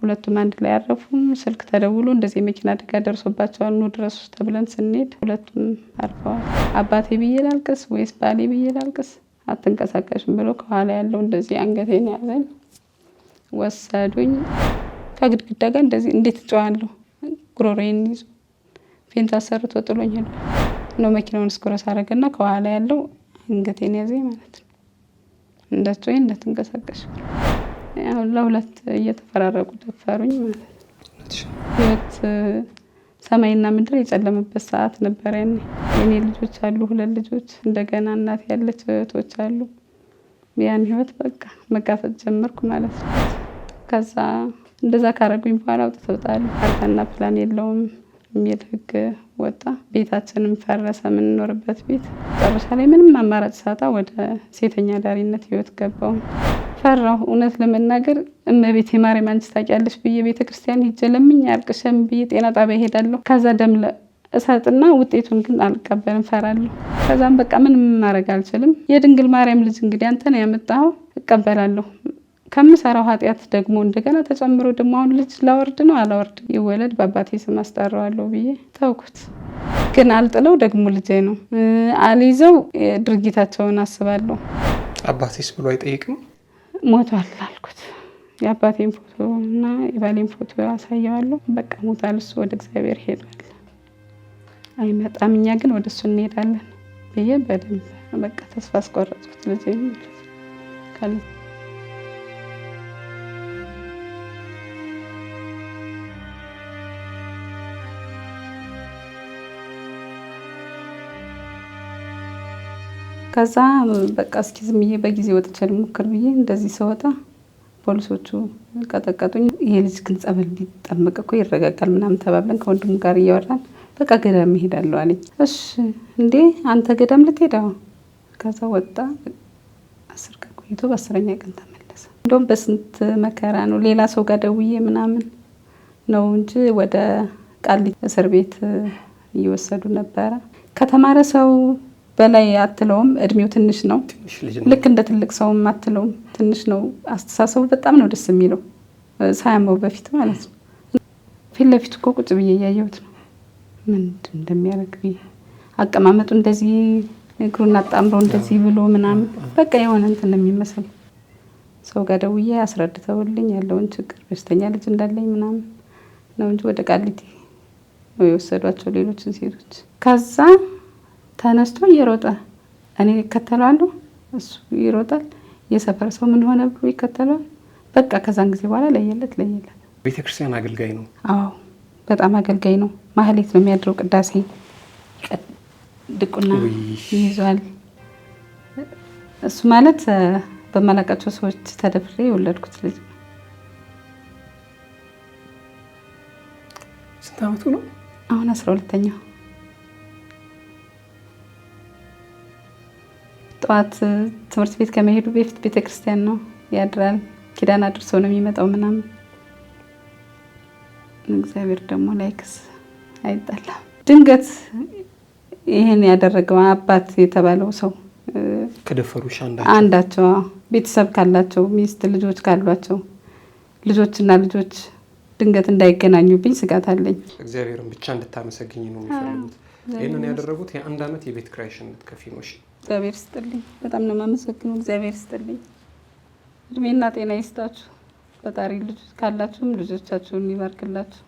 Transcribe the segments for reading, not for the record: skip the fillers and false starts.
ሁለቱም አንድ ላይ አረፉም። ስልክ ተደውሎ እንደዚህ መኪና አደጋ ደርሶባቸዋል ኑ ድረሱ ተብለን ስንሄድ ሁለቱም አርፈዋል። አባቴ ብዬ ላልቅስ ወይስ ባሌ ብዬ ላልቅስ? አትንቀሳቀሽም ብሎ ከኋላ ያለው እንደዚህ አንገቴን ያዘኝ ወሰዱኝ። ከግድግዳ ጋር እንደዚህ እንዴት እጨዋለሁ ጉሮሮዬን ይዞ ፌንት አሰርቶ ጥሎኝ ሄደ ነው። መኪናውን እስክሮስ አደረገና ከኋላ ያለው አንገቴን ያዘኝ ማለት ነው። እንደዚህ እንደተንቀሳቀሽ ያው ለሁለት እየተፈራረቁ ደፈሩኝ ማለት ነው። ህይወት ሰማይና ምድር የጨለመበት ሰዓት ነበር ያኔ። የኔ ልጆች አሉ 2 ልጆች፣ እንደገና እናት ያለች እህቶች አሉ። ያን ህይወት በቃ መጋፈጥ ጀመርኩ ማለት ነው። ከዛ እንደዛ ካረጉኝ በኋላ አውጥተውታል። ካርታና ፕላን የለውም የሚል ህግ ወጣ። ቤታችንም ፈረሰ፣ የምንኖርበት ቤት። መጨረሻ ላይ ምንም አማራጭ ሳጣ ወደ ሴተኛ ዳሪነት ህይወት ገባሁ። ፈራሁ እውነት ለመናገር እመቤቴ ማርያም አንቺ ታውቂያለሽ ብዬ ቤተክርስቲያን ሂጄ ለምኝ አልቅሸም ብዬ ጤና ጣቢያ ሄዳለሁ። ከዛ ደም እሰጥና ውጤቱን ግን አልቀበልም፣ ፈራለሁ። ከዛም በቃ ምንም ማድረግ አልችልም። የድንግል ማርያም ልጅ እንግዲህ አንተ ነው ያመጣኸው እቀበላለሁ። ከምሰራው ኃጢአት ደግሞ እንደገና ተጨምሮ ደግሞ አሁን ልጅ ላወርድ ነው አላወርድ፣ ይወለድ በአባቴ ስም አስጠራዋለሁ ብዬ ተውኩት። ግን አልጥለው ደግሞ ልጄ ነው አልይዘው ድርጊታቸውን አስባለሁ። አባቴስ ብሎ አይጠይቅም? ሞቷል አልኩት። የአባቴን ፎቶ እና የባሌን ፎቶ አሳየዋለሁ። በቃ ሞቷል፣ እሱ ወደ እግዚአብሔር ሄዷል፣ አይመጣም፣ እኛ ግን ወደ እሱ እንሄዳለን ብዬ በደንብ በቃ ተስፋ አስቆረጥኩት ልጄ ካለ። ከዛ በቃ እስኪ ዝም ብዬ በጊዜ ወጥቼ ልሞክር ብዬ እንደዚህ ስወጣ ፖሊሶቹ ቀጠቀጡኝ። ይሄ ልጅ ግን ጸበል ቢጠመቅ እኮ ይረጋጋል ምናምን ተባብለን ከወንድሙ ጋር እያወራን በቃ ገዳም እሄዳለሁ አለኝ። እሺ እንዴ አንተ ገዳም ልትሄድ? ከዛ ወጣ። 10 ቀን ቆይቶ በ10ኛ ቀን ተመለሰ። እንደውም በስንት መከራ ነው ሌላ ሰው ጋር ደውዬ ምናምን ነው እንጂ ወደ ቃሊቲ እስር ቤት እየወሰዱ ነበረ። ከተማረ ሰው በላይ አትለውም፣ እድሜው ትንሽ ነው። ልክ እንደ ትልቅ ሰውም አትለውም፣ ትንሽ ነው። አስተሳሰቡ በጣም ነው ደስ የሚለው፣ ሳያመው በፊት ማለት ነው። ፊት ለፊት እኮ ቁጭ ብዬ እያየሁት ነው ምንድን እንደሚያደርግ ብዬ። አቀማመጡ እንደዚህ እግሩን አጣምሮ እንደዚህ ብሎ ምናምን በቃ የሆነ እንትን የሚመስል ሰው ጋር ደውዬ አስረድተውልኝ ያለውን ችግር በሽተኛ ልጅ እንዳለኝ ምናምን ነው እንጂ ወደ ቃሊቲ ነው የወሰዷቸው ሌሎችን ሴቶች። ከዛ ተነስቶ እየሮጠ እኔ እከተለዋለሁ፣ እሱ ይሮጣል። የሰፈር ሰው ምን ሆነ ብሎ ይከተለዋል። በቃ ከዛን ጊዜ በኋላ ለየለት። ቤተክርስቲያን አገልጋይ ነው? አዎ በጣም አገልጋይ ነው። ማህሌት ነው የሚያድረው፣ ቅዳሴ ድቁና ይይዛል። እሱ ማለት በማላውቃቸው ሰዎች ተደፍሬ የወለድኩት ልጅ ነው። ስንት ዓመቱ ነው አሁን? 12ኛው። ጠዋት ትምህርት ቤት ከመሄዱ በፊት ቤተክርስቲያን ነው ያድራል። ኪዳን አድርሶ ነው የሚመጣው ምናምን። እግዚአብሔር ደግሞ ላይክስ አይጣላም። ድንገት ይሄን ያደረገው አባት የተባለው ሰው ከደፈሩሽ አንዳቸው ቤተሰብ ካላቸው ሚስት ልጆች ካሏቸው ልጆችና ልጆች ድንገት እንዳይገናኙብኝ ስጋት አለኝ። እግዚአብሔርን ብቻ እንድታመሰግኝ ነው የሚፈልጉት። ይሄንን ያደረጉት የ1 ዓመት የቤት ኪራይሽን ልትከፊ ነው። እሺ እግዚአብሔር ይስጥልኝ። በጣም ነው የማመሰግነው። እግዚአብሔር ይስጥልኝ። እድሜና ጤና ይስጣችሁ። ፈጣሪ ልጅ ካላችሁም ልጆቻችሁን ይባርክላችሁ።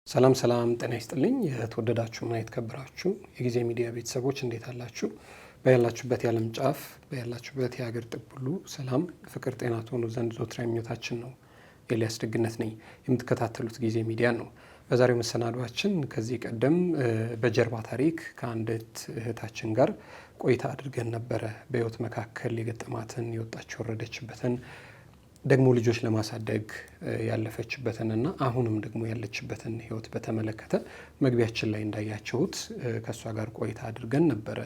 ሰላም ሰላም፣ ጤና ይስጥልኝ። የተወደዳችሁና የተከበራችሁ የጊዜ ሚዲያ ቤተሰቦች እንዴት አላችሁ? በያላችሁበት የዓለም ጫፍ በያላችሁበት የሀገር ጥግ ሁሉ ሰላም፣ ፍቅር፣ ጤና ትሆኑ ዘንድ ዘወትር ምኞታችን ነው። ኤልያስ ደግነት ነኝ። የምትከታተሉት ጊዜ ሚዲያ ነው። በዛሬው መሰናዷችን ከዚህ ቀደም በጀርባ ታሪክ ከአንዲት እህታችን ጋር ቆይታ አድርገን ነበረ። በህይወት መካከል የገጠማትን የወጣች ወረደችበትን ደግሞ ልጆች ለማሳደግ ያለፈችበትንና አሁንም ደግሞ ያለችበትን ህይወት በተመለከተ መግቢያችን ላይ እንዳያችሁት ከሷ ጋር ቆይታ አድርገን ነበረ።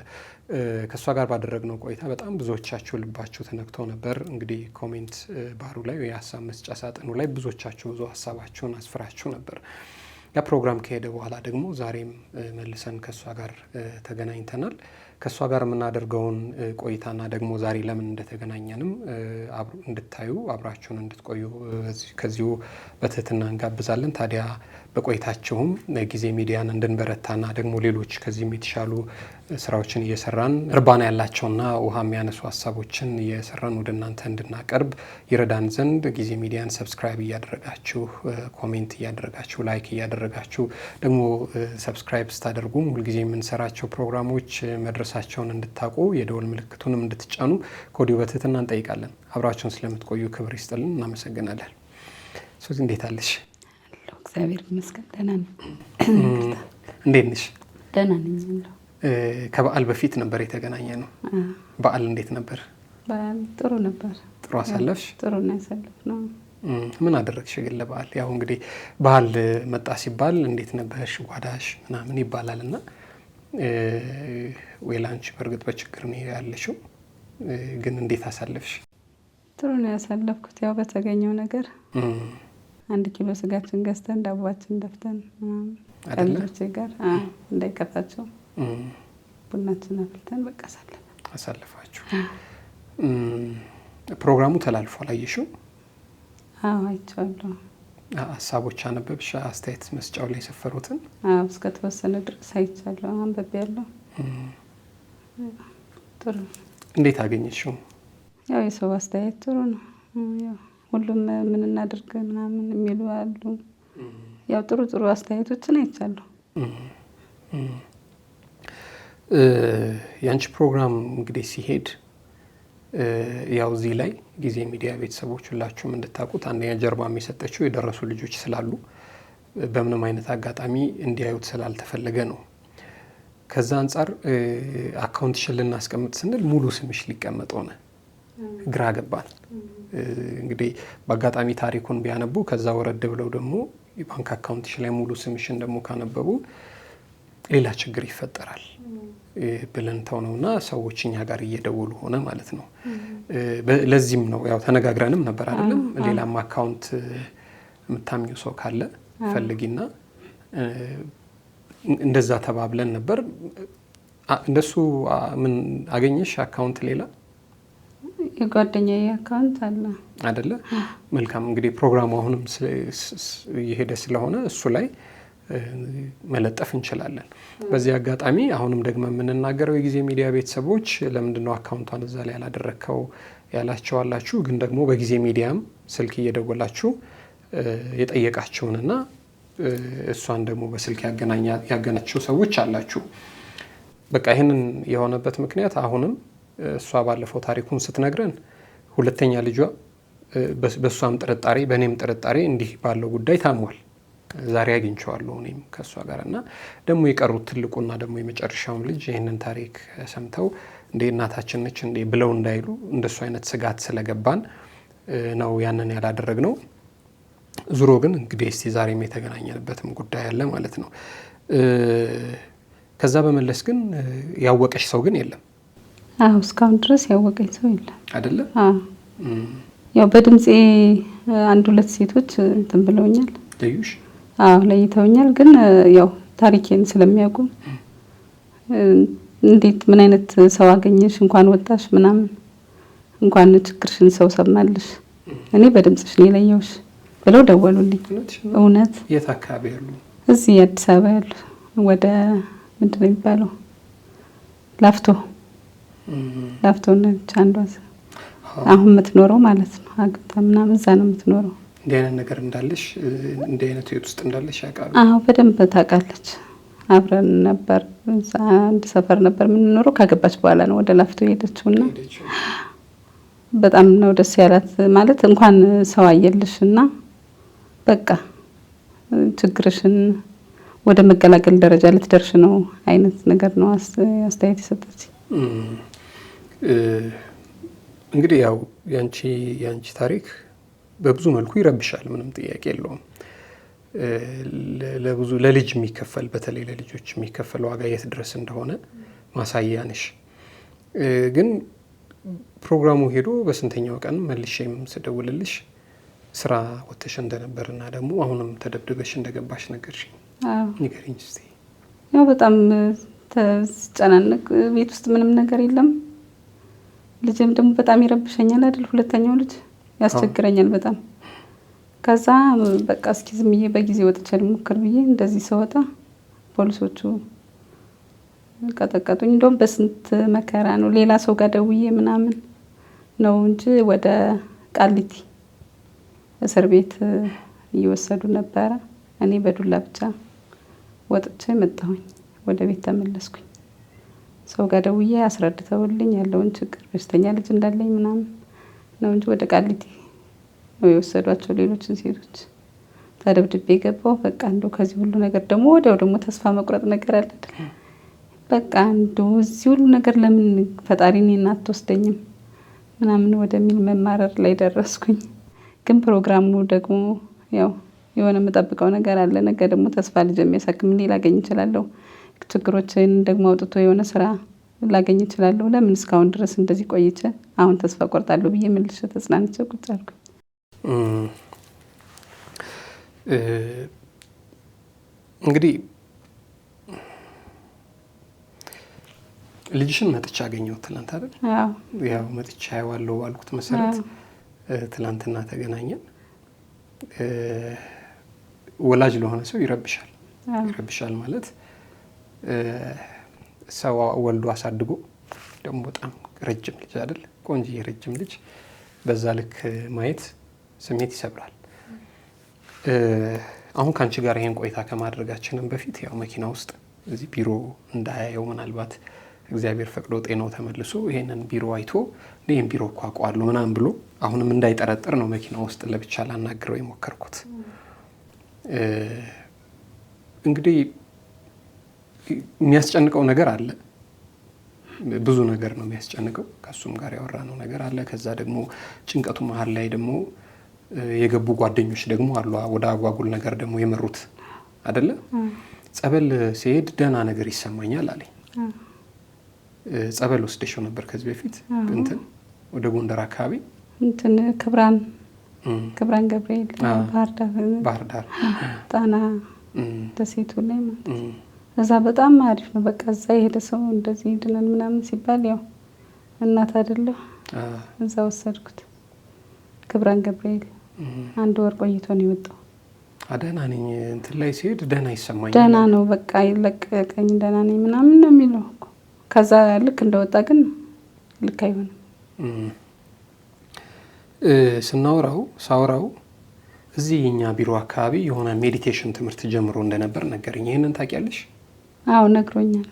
ከሷ ጋር ባደረግነው ቆይታ በጣም ብዙዎቻችሁ ልባችሁ ተነክቶ ነበር። እንግዲህ ኮሜንት ባሩ ላይ የሀሳብ መስጫ ሳጥኑ ላይ ብዙዎቻችሁ ብዙ ሀሳባችሁን አስፍራችሁ ነበር። ያ ፕሮግራም ከሄደ በኋላ ደግሞ ዛሬም መልሰን ከእሷ ጋር ተገናኝተናል። ከእሷ ጋር የምናደርገውን ቆይታና ደግሞ ዛሬ ለምን እንደተገናኘንም እንድታዩ አብራችሁን እንድትቆዩ ከዚሁ በትህትና እንጋብዛለን። ታዲያ በቆይታችሁም ጊዜ ሚዲያን እንድንበረታና ደግሞ ሌሎች ከዚህም የተሻሉ ስራዎችን እየሰራን እርባና ያላቸውና ውሃ የሚያነሱ ሀሳቦችን እየሰራን ወደ እናንተ እንድናቀርብ ይረዳን ዘንድ ጊዜ ሚዲያን ሰብስክራይብ እያደረጋችሁ ኮሜንት እያደረጋችሁ ላይክ እያደረጋችሁ ደግሞ ሰብስክራይብ ስታደርጉም ሁልጊዜ የምንሰራቸው ፕሮግራሞች መድረሳቸውን እንድታውቁ የደወል ምልክቱንም እንድትጫኑ ከወዲሁ በትህትና እንጠይቃለን። አብራችሁን ስለምትቆዩ ክብር ይስጥልን፣ እናመሰግናለን። ሶዚ እንዴት አለሽ? እግዚአብሔር ይመስገን ደህና ነኝ። እንዴት ነሽ? ደህና ነኝ። ከበዓል በፊት ነበር የተገናኘ ነው። በዓል እንዴት ነበር? በዓል ጥሩ ነበር። ጥሩ አሳለፍሽ? ጥሩ ነው ያሳለፍነው። ምን አደረግሽ ግን ለበዓል? ያው እንግዲህ በዓል መጣ ሲባል እንዴት ነበርሽ ጓዳሽ ምናምን ይባላል እና ወይ ላንቺ በእርግጥ በችግር ነው ያለሽው፣ ግን እንዴት አሳለፍሽ? ጥሩ ነው ያሳለፍኩት። ያው በተገኘው ነገር 1 ኪሎ ስጋችን ገዝተን ዳቦአችን ደፍተን ከልጆቼ ጋር እንዳይከፋቸው ቡናችን አፍልተን በቃ አሳለፋችሁ። ፕሮግራሙ ተላልፏል፣ አየሽው? አዎ አይቼዋለሁ። ሀሳቦች አነበብሽ? አስተያየት መስጫው ላይ የሰፈሩትን? አዎ እስከ ተወሰነ ድረስ አይቻለሁ፣ አንብቤያለሁ። ጥሩ። እንዴት አገኘሽው? ያው የሰው አስተያየት ጥሩ ነው። ያው ሁሉም ምን እናድርግ ምናምን የሚሉ አሉ። ያው ጥሩ ጥሩ አስተያየቶችን አይቻለሁ። ያንቺ ፕሮግራም እንግዲህ ሲሄድ ያው እዚህ ላይ ጊዜ ሚዲያ ቤተሰቦች ሁላችሁም እንድታውቁት አንደኛ ጀርባ የሰጠችው የደረሱ ልጆች ስላሉ በምንም አይነት አጋጣሚ እንዲያዩት ስላልተፈለገ ነው። ከዛ አንጻር አካውንትሽን ልናስቀምጥ ስንል ሙሉ ስምሽ ሊቀመጥ ሆነ። ግራ ገባን። እንግዲህ በአጋጣሚ ታሪኩን ቢያነቡ ከዛ ወረድ ብለው ደግሞ የባንክ አካውንትሽ ላይ ሙሉ ስምሽን ደግሞ ካነበቡ ሌላ ችግር ይፈጠራል ብለን ተውነውና ሰዎች እኛ ጋር እየደወሉ ሆነ ማለት ነው። ለዚህም ነው ያው ተነጋግረንም ነበር አይደለም፣ ሌላም አካውንት የምታምኚው ሰው ካለ ፈልጊና እንደዛ ተባብለን ነበር። እንደሱ ምን አገኘሽ አካውንት? ሌላ የጓደኛዬ አካውንት አለ አይደለ? መልካም። እንግዲህ ፕሮግራሙ አሁንም እየሄደ ስለሆነ እሱ ላይ መለጠፍ እንችላለን። በዚህ አጋጣሚ አሁንም ደግሞ የምንናገረው የጊዜ ሚዲያ ቤተሰቦች ለምንድነው አካውንቷን እዛ ላይ ያላደረከው ያላችኋላችሁ፣ ግን ደግሞ በጊዜ ሚዲያም ስልክ እየደወላችሁ የጠየቃችሁንና እሷን ደግሞ በስልክ ያገናቸው ሰዎች አላችሁ። በቃ ይህንን የሆነበት ምክንያት አሁንም እሷ ባለፈው ታሪኩን ስትነግረን ሁለተኛ ልጇ በእሷም ጥርጣሬ በእኔም ጥርጣሬ እንዲህ ባለው ጉዳይ ታሟል። ዛሬ አግኝቼዋለሁ እኔም ከእሷ ጋር እና ደግሞ የቀሩት ትልቁና ደግሞ የመጨረሻውም ልጅ ይህንን ታሪክ ሰምተው እንደ እናታችን ነች እንደ ብለው እንዳይሉ እንደሱ አይነት ስጋት ስለገባን ነው ያንን ያላደረግነው። ዙሮ ግን እንግዲህ እስቲ ዛሬም የተገናኘንበትም ጉዳይ አለ ማለት ነው። ከዛ በመለስ ግን ያወቀሽ ሰው ግን የለም? አዎ እስካሁን ድረስ ያወቀኝ ሰው የለም። አይደለ? አዎ ያው በድምጼ 1-2 ሴቶች እንትን ብለውኛል። ለዩሽ? አዎ ለይተውኛል። ግን ያው ታሪኬን ስለሚያውቁ እንዴት ምን አይነት ሰው አገኘሽ እንኳን ወጣሽ ምናምን እንኳን ችግርሽን ሰው ሰማልሽ፣ እኔ በድምጽሽ ነው የለየውሽ ብለው ደወሉልኝ። እውነት? የት አካባቢ ያሉ? እዚህ አዲስ አበባ ያሉ ወደ ምንድን ነው የሚባለው ላፍቶ ነች አንዷ አሁን የምትኖረው ማለት ነው። አግብታ ምናምን እዛ ነው የምትኖረው። እንዲህ አይነት ነገር እንዳለሽ እንዲህ አይነት ህይወት ውስጥ እንዳለሽ ያውቃሉ? አዎ በደንብ ታውቃለች። አብረን ነበር አንድ ሰፈር ነበር የምንኖረው። ካገባች በኋላ ነው ወደ ላፍቶ ሄደችውና በጣም ነው ደስ ያላት። ማለት እንኳን ሰው አየልሽና በቃ ችግርሽን ወደ መገላገል ደረጃ ልትደርሽ ነው አይነት ነገር ነው አስተያየት የሰጠች። እንግዲህ ያው ያንቺ ታሪክ በብዙ መልኩ ይረብሻል፣ ምንም ጥያቄ የለውም። ለብዙ ለልጅ የሚከፈል በተለይ ለልጆች የሚከፈል ዋጋ የት ድረስ እንደሆነ ማሳያ ነሽ። ግን ፕሮግራሙ ሄዶ በስንተኛው ቀን መልሼም ስደውልልሽ ስራ ወጥተሽ እንደነበርና ደግሞ አሁንም ተደብድበሽ እንደገባሽ ነገርሽኝ። ንገሪኝ እስቲ። ያው በጣም ተጨናነቅ፣ ቤት ውስጥ ምንም ነገር የለም። ልጅም ደግሞ በጣም ይረብሸኛል አይደል? ሁለተኛው ልጅ ያስቸግረኛል በጣም። ከዛ በቃ እስኪ ዝም ብዬ በጊዜ ወጥቼ ልሞክር ብዬ እንደዚህ ስወጣ ፖሊሶቹ ቀጠቀጡኝ። እንደውም በስንት መከራ ነው ሌላ ሰው ጋር ደውዬ ምናምን ነው እንጂ ወደ ቃሊቲ እስር ቤት እየወሰዱ ነበረ። እኔ በዱላ ብቻ ወጥቼ መጣሁኝ፣ ወደ ቤት ተመለስኩኝ። ሰው ጋር ደውዬ አስረድተውልኝ ያለውን ችግር በሽተኛ ልጅ እንዳለኝ ምናምን ነው እንጂ ወደ ቃሊቲ ነው የወሰዷቸው ሌሎችን ሴቶች። ተደብድቤ ገባሁ። በቃ እንደው ከዚህ ሁሉ ነገር ደግሞ ወዲያው ደግሞ ተስፋ መቁረጥ ነገር አለ አይደል? በቃ እንደው እዚህ ሁሉ ነገር ለምን ፈጣሪ እኔን አትወስደኝም ምናምን ወደሚል መማረር ላይ ደረስኩኝ። ግን ፕሮግራሙ ደግሞ ያው የሆነ የምጠብቀው ነገር አለ። ነገ ደግሞ ተስፋ ልጅ የሚያሳክም ላገኝ እችላለሁ። ችግሮችን ደግሞ አውጥቶ የሆነ ስራ ላገኝ እችላለሁ። ለምን እስካሁን ድረስ እንደዚህ ቆይቼ አሁን ተስፋ ቆርጣለሁ ብዬ መልሼ ተጽናንቼ ቁጭ አልኩኝ። እንግዲህ ልጅሽን መጥቻ አገኘሁት ትላንት አይደል? ያው መጥቻ ያዋለው ባልኩት መሰረት ትላንትና ተገናኘን። ወላጅ ለሆነ ሰው ይረብሻል። ይረብሻል ማለት ሰው ወልዶ አሳድጎ ደግሞ በጣም ረጅም ልጅ አይደል? ቆንጆ ረጅም ልጅ በዛ ልክ ማየት ስሜት ይሰብራል። አሁን ካንቺ ጋር ይሄን ቆይታ ከማድረጋችንም በፊት ያው መኪና ውስጥ እዚህ ቢሮ እንዳያየው ምናልባት እግዚአብሔር ፈቅዶ ጤናው ተመልሶ ይሄንን ቢሮ አይቶ ይሄን ቢሮ እኮ አውቀዋለሁ ምናምን ብሎ አሁንም እንዳይጠረጥር ነው መኪና ውስጥ ለብቻ ላናግረው የሞከርኩት። እንግዲህ የሚያስጨንቀው ነገር አለ፣ ብዙ ነገር ነው የሚያስጨንቀው። ከሱም ጋር ያወራነው ነገር አለ። ከዛ ደግሞ ጭንቀቱ መሀል ላይ ደግሞ የገቡ ጓደኞች ደግሞ አሉ፣ ወደ አጓጉል ነገር ደግሞ የመሩት አይደለ? ጸበል ሲሄድ ደህና ነገር ይሰማኛል አለኝ። ጸበል ወስደሽው ነበር ከዚህ በፊት? እንትን ወደ ጎንደር አካባቢ እንትን ክብራን ገብርኤል ባህር ዳር ጣና ደሴቱ ላይ ማለት እዛ በጣም አሪፍ ነው። በቃ እዛ የሄደ ሰው እንደዚህ ይድናል ምናምን ሲባል ያው እናት አይደለሁ እዛ ወሰድኩት። ክብራን ገብርኤል 1 ወር ቆይቶ ነው የወጣው። ደህና ነኝ እንትን ላይ ሲሄድ ደህና ይሰማኛል። ደህና ነው በቃ ይለቀቀኝ ደህና ነኝ ምናምን ነው የሚለው። ከዛ ልክ እንደወጣ ግን ልክ አይሆንም። ሳውራው እዚህ የኛ ቢሮ አካባቢ የሆነ ሜዲቴሽን ትምህርት ጀምሮ እንደነበር ነገረኝ። ይሄንን ታውቂያለሽ? አዎ ነግሮኛል።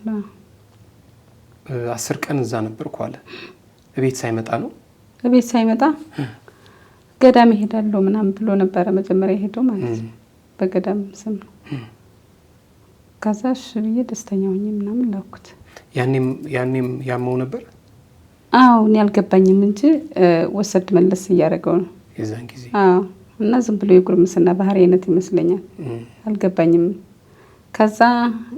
10 ቀን እዛ ነበርኩ አለ። እቤት ሳይመጣ ነው? እቤት ሳይመጣ ገዳም ይሄዳለሁ ምናምን ብሎ ነበረ መጀመሪያ ሄደው ማለት ነው። በገዳም ስም ነው። ከዛ እሺ ብዬ ደስተኛ ሆኜ ምናምን ላኩት። ያኔም ያመው ነበር? አዎ እኔ አልገባኝም እንጂ ወሰድ መለስ እያደረገው ነው የዛን ጊዜ። አዎ እና ዝም ብሎ የጉርምስና ባህሪ አይነት ይመስለኛል። አልገባኝም። ከዛ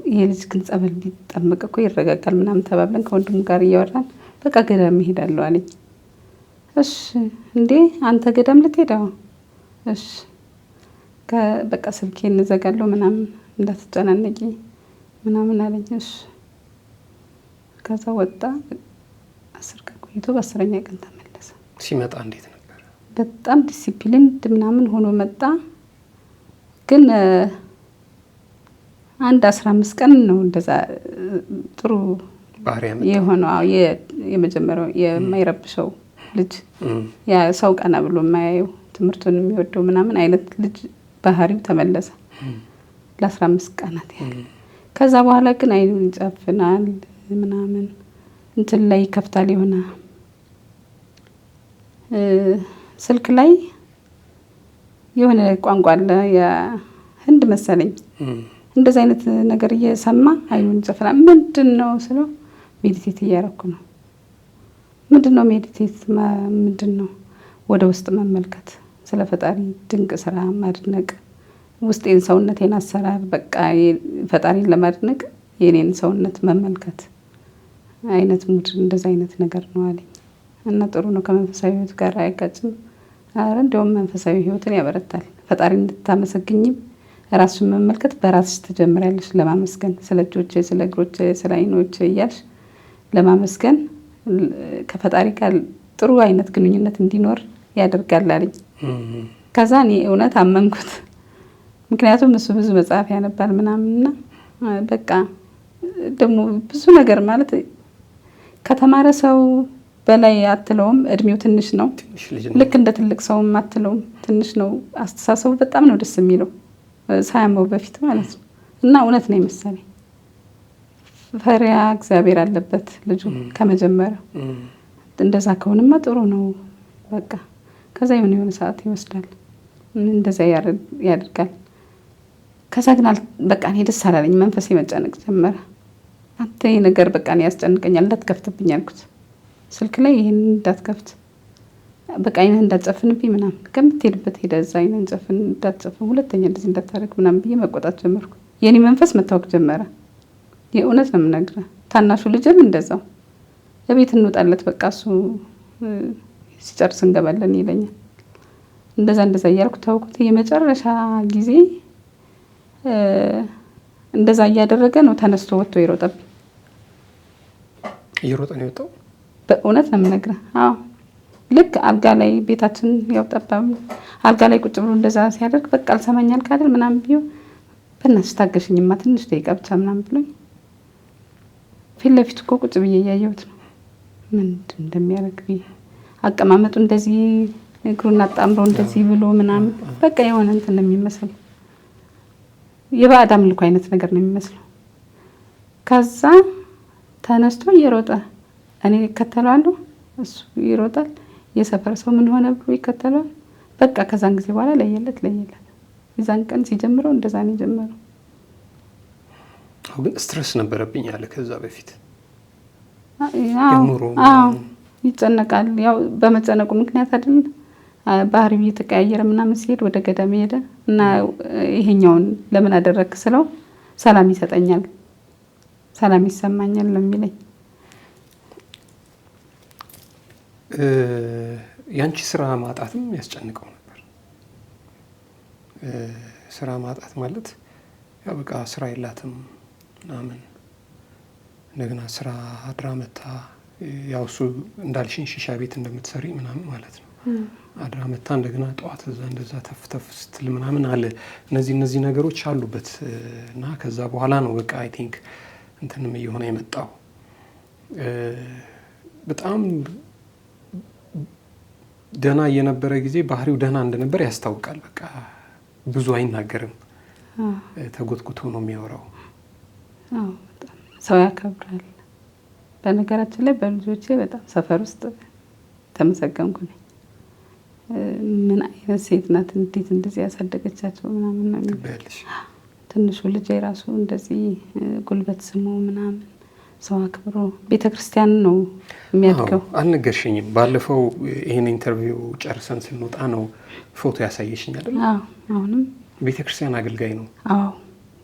ይሄ ልጅ ግን ጸበል ቢጠመቅ እኮ ይረጋጋል ምናምን ተባብለን ከወንድሙ ጋር እያወራን በቃ ገዳም እሄዳለሁ አለኝ። እሺ እንዴ አንተ ገዳም ልትሄዳው? እሺ በቃ ስልኬን እንዘጋለሁ ምናምን እንዳትጨናነቂ ምናምን አለኝ። እሺ ከዛ ወጣ። 10 ቀን ቆይቶ በ10ኛ ቀን ተመለሰ። ሲመጣ እንዴት ነበር? በጣም ዲሲፕሊን ምናምን ሆኖ መጣ። ግን 15 ቀን ነው እንደዛ ጥሩ ባህሪ የሆነው። የመጀመሪያው የማይረብሸው ልጅ ያ ሰው ቀና ብሎ የማያየው ትምህርቱን የሚወደው ምናምን አይነት ልጅ ባህሪው ተመለሰ ለ15 ቀናት ያህል። ከዛ በኋላ ግን አይኑን ይጨፍናል ምናምን እንትን ላይ ይከፍታል። የሆነ ስልክ ላይ የሆነ ቋንቋ አለ የህንድ መሰለኝ እንደዛ አይነት ነገር እየሰማ አይኑን ይጨፍናል። ምንድነው ስለው ሜዲቴት እያደረኩ ነው። ምንድነው ሜዲቴት? ምንድነው? ወደ ውስጥ መመልከት፣ ስለ ፈጣሪ ድንቅ ስራ ማድነቅ፣ ውስጤን ሰውነቴን አሰራር በቃ ፈጣሪን ለማድነቅ የኔን ሰውነት መመልከት አይነት ሙድ እንደዛ አይነት ነገር ነው አለኝ። እና ጥሩ ነው ከመንፈሳዊ ህይወት ጋር አይጋጭም። አረ እንደውም መንፈሳዊ ህይወትን ያበረታል። ፈጣሪን እንድታመሰግኝም ራስሽን መመልከት በራስሽ ትጀምሪያለሽ ለማመስገን። ስለ እጆቼ፣ ስለ እግሮቼ፣ ስለ አይኖቼ እያልሽ ለማመስገን ከፈጣሪ ጋር ጥሩ አይነት ግንኙነት እንዲኖር ያደርጋል አለኝ። ከዛ እኔ እውነት አመንኩት። ምክንያቱም እሱ ብዙ መጽሐፍ ያነባል ምናምንና በቃ ደግሞ ብዙ ነገር ማለት ከተማረ ሰው በላይ አትለውም። እድሜው ትንሽ ነው። ልክ እንደ ትልቅ ሰውም አትለውም። ትንሽ ነው። አስተሳሰቡ በጣም ነው ደስ የሚለው ሳያመው በፊት ማለት ነው። እና እውነት ነው የመሰለኝ። ፈሪያ እግዚአብሔር አለበት ልጁ ከመጀመሪያው። እንደዛ ከሆነማ ጥሩ ነው በቃ። ከዛ የሆነ ሰዓት ይወስዳል፣ እንደዛ ያደርጋል። ከዛ ግን በቃ እኔ ደስ አላለኝ። መንፈሴ መጨነቅ ጀመረ። አንተ ይሄ ነገር በቃ እኔ ያስጨንቀኛል፣ እንዳትከፍትብኝ አልኩት። ስልክ ላይ ይሄን እንዳትከፍት በቃ አይነህ እንዳትጨፍንብኝ ምናምን፣ ከምትሄድበት ሄደ እዛ አይነህን ጨፍን፣ እንዳትጨፍን፣ ሁለተኛ እንደዚህ እንዳታደርግ ምናምን ብዬ መቆጣት ጀመርኩ። የኔ መንፈስ መታወቅ ጀመረ። የእውነት ነው የምነግርህ። ታናሹ ልጅም እንደዛው ለቤት እንውጣለት በቃ እሱ ሲጨርስ እንገባለን ይለኛል። እንደዛ እያልኩ ታውቁት። የመጨረሻ ጊዜ እንደዛ እያደረገ ነው ተነስቶ ወጥቶ ይሮጠብኝ። እየሮጠ ነው የወጣው። በእውነት ነው የምነግርህ። አዎ ልክ አልጋ ላይ ቤታችን ያው ጠባብ አልጋ ላይ ቁጭ ብሎ እንደዛ ሲያደርግ በቃ አልሰማኛል ካደል ምናምን ብዬ በእናትሽ ታገሽኝማ ትንሽ ደቂቃ ብቻ ምናምን ብሎኝ ፊት ለፊት እኮ ቁጭ ብዬ እያየሁት ነው ምንድን እንደሚያደርግ ብዬ። አቀማመጡ እንደዚህ እግሩን አጣምሮ እንደዚህ ብሎ ምናምን በቃ የሆነ እንትን ነው የሚመስል የባዕድ አምልኮ አይነት ነገር ነው የሚመስለው። ከዛ ተነስቶ እየሮጠ እኔ እከተለዋለሁ፣ እሱ ይሮጣል። የሰፈር ሰው ምን ሆነ ብሎ ይከተለዋል። በቃ ከዛን ጊዜ በኋላ ለየለት። የዛን ቀን ሲጀምረው እንደዛ ነው የጀመረው። ግን ስትረስ ነበረብኝ አለ ከዛ በፊት። ይጨነቃል። ያው በመጨነቁ ምክንያት አይደል ባህሪው እየተቀያየረ ምናምን ሲሄድ ወደ ገዳም ሄደ እና ይሄኛውን ለምን አደረክ ስለው ሰላም ይሰጠኛል፣ ሰላም ይሰማኛል ለሚለኝ። ያንቺ ስራ ማጣትም ያስጨንቀው ነበር። ስራ ማጣት ማለት ያው በቃ ስራ የላትም ምናምን፣ እንደገና ስራ አድራ መታ ያው እሱ እንዳልሽኝ ሺሻ ቤት እንደምትሰሪ ምናምን ማለት ነው። አድራ መታ እንደገና ጠዋት እዛ እንደዛ ተፍ ስትል ምናምን አለ። እነዚህ ነገሮች አሉበት እና ከዛ በኋላ ነው በቃ አይ ቲንክ እንትንም እየሆነ የመጣው። በጣም ደህና የነበረ ጊዜ ባህሪው ደህና እንደነበር ያስታውቃል። በቃ ብዙ አይናገርም፣ ተጎትጉቶ ነው የሚያወራው። በጣም ሰው ያከብራል። በነገራችን ላይ በልጆቼ በጣም ሰፈር ውስጥ ተመሰገንኩ ነኝ። ምን አይነት ሴት ናት፣ እንዴት እንደዚህ ያሳደገቻቸው ምናምን ነው የሚባልሽ። ትንሹ ልጅ የራሱ እንደዚህ ጉልበት ስሞ ምናምን ሰው አክብሮ ቤተክርስቲያን ነው የሚያድገው። አልነገርሽኝም። ባለፈው ይሄን ኢንተርቪው ጨርሰን ስንወጣ ነው ፎቶ ያሳየሽኝ አይደል? አሁንም ቤተክርስቲያን አገልጋይ ነው።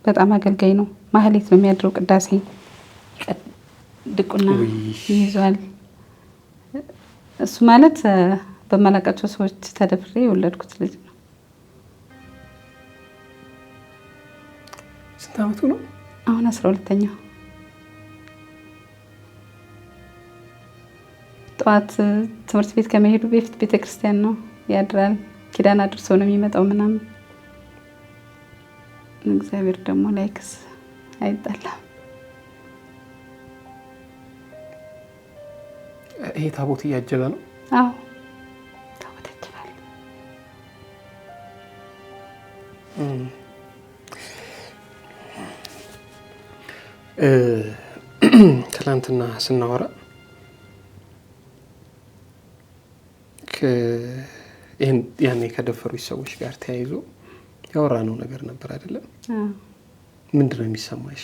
በጣም አገልጋይ ነው። ማህሌት ነው የሚያድረው። ቅዳሴ ድቁና ይይዛል። እሱ ማለት በማላውቃቸው ሰዎች ተደፍሬ የወለድኩት ልጅ ነው። ስንት አመቱ ነው አሁን? 12ኛው። ጠዋት ትምህርት ቤት ከመሄዱ በፊት ቤተክርስቲያን ነው ያድራል። ኪዳን አድርሶ ነው የሚመጣው ምናምን። እግዚአብሔር ደግሞ ላይክስ አይጣላም። ይሄ ታቦት እያጀበ ነው? አዎ ታቦት ያጀባል። ትናንትና ስናወራ ያኔ ከደፈሩች ሰዎች ጋር ተያይዞ ያወራነው ነገር ነበር አይደለም? ምንድን ነው የሚሰማሽ?